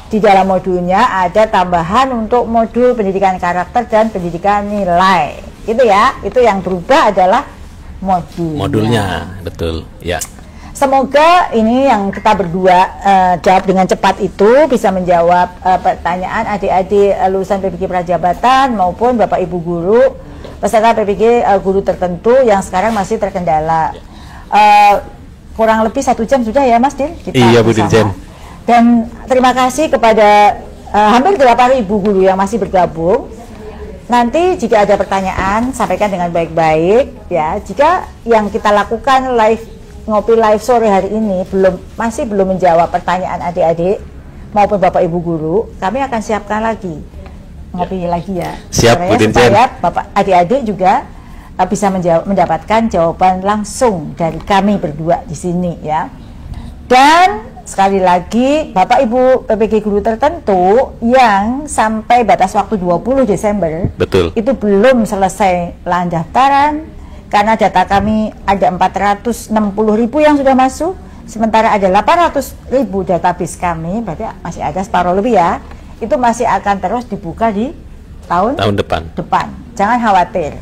Speaker 1: di dalam modulnya ada tambahan untuk modul pendidikan karakter dan pendidikan nilai. Itu ya, itu yang berubah adalah
Speaker 2: modulnya. Betul, ya.
Speaker 1: Semoga ini yang kita berdua jawab dengan cepat itu bisa menjawab pertanyaan adik-adik lulusan PPG Prajabatan maupun Bapak Ibu guru peserta PPG guru tertentu yang sekarang masih terkendala. Kurang lebih 1 jam sudah ya Mas Dir?
Speaker 2: Iya Bu Dirjen.
Speaker 1: Dan terima kasih kepada hampir 8.000 guru yang masih bergabung. Nanti jika ada pertanyaan sampaikan dengan baik-baik ya. Jika yang kita lakukan ngopi live sore hari ini masih belum menjawab pertanyaan adik-adik maupun Bapak Ibu guru, kami akan siapkan lagi ngopi lagi ya.
Speaker 2: Siap Bu Dirjen.
Speaker 1: Supaya Bapak adik-adik juga bisa mendapatkan jawaban langsung dari kami berdua di sini ya. Dan sekali lagi Bapak Ibu PPG guru tertentu yang sampai batas waktu 20 Desember itu belum selesai lahan daftaran. Karena data kami ada 460.000 yang sudah masuk, sementara ada 800.000 database kami, berarti masih ada separuh lebih ya. Itu masih akan terus dibuka di tahun depan. Jangan khawatir,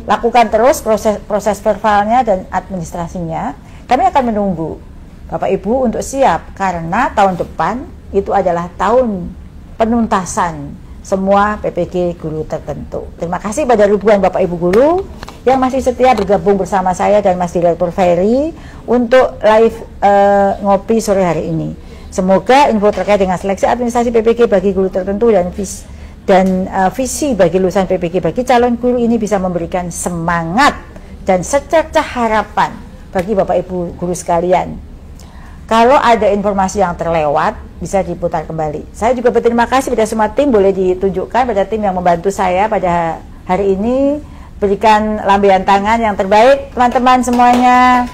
Speaker 1: lakukan terus proses verbalnya dan administrasinya. Kami akan menunggu Bapak Ibu untuk siap, karena tahun depan itu adalah tahun penuntasan semua PPG guru tertentu. Terima kasih pada ribuan Bapak Ibu guru yang masih setia bergabung bersama saya dan Mas Direktur Ferry untuk live ngopi sore hari ini. Semoga info terkait dengan seleksi administrasi PPG bagi guru tertentu dan visi bagi lulusan PPG bagi calon guru ini bisa memberikan semangat dan secercah harapan bagi Bapak Ibu guru sekalian. Kalau ada informasi yang terlewat bisa diputar kembali. Saya juga berterima kasih pada semua tim, boleh ditunjukkan pada tim yang membantu saya pada hari ini. Berikan lambaian tangan yang terbaik teman-teman semuanya.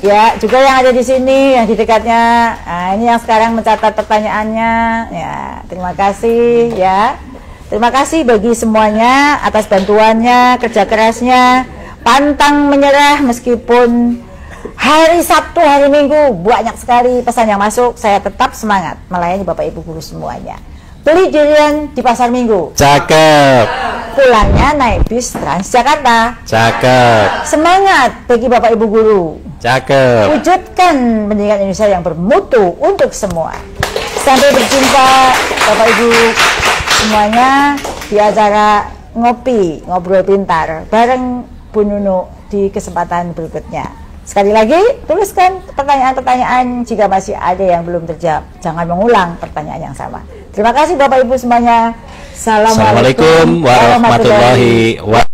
Speaker 1: Ya, juga yang ada di sini, yang di dekatnya. Nah, ini yang sekarang mencatat pertanyaannya. Ya, terima kasih ya. Terima kasih bagi semuanya atas bantuannya, kerja kerasnya, pantang menyerah meskipun hari Sabtu, hari Minggu banyak sekali pesan yang masuk. Saya tetap semangat melayani Bapak Ibu guru semuanya. Beli durian di pasar Minggu.
Speaker 2: Cakep.
Speaker 1: Pulangnya naik bis Transjakarta.
Speaker 2: Cakep.
Speaker 1: Semangat bagi Bapak Ibu guru.
Speaker 2: Cakep.
Speaker 1: Wujudkan pendidikan Indonesia yang bermutu untuk semua. Sampai berjumpa Bapak Ibu semuanya di acara ngopi, ngobrol pintar bareng Bu Nunu di kesempatan berikutnya. Sekali lagi, tuliskan pertanyaan-pertanyaan jika masih ada yang belum terjawab. Jangan mengulang pertanyaan yang sama. Terima kasih Bapak Ibu semuanya. Assalamualaikum warahmatullahi wabarakatuh.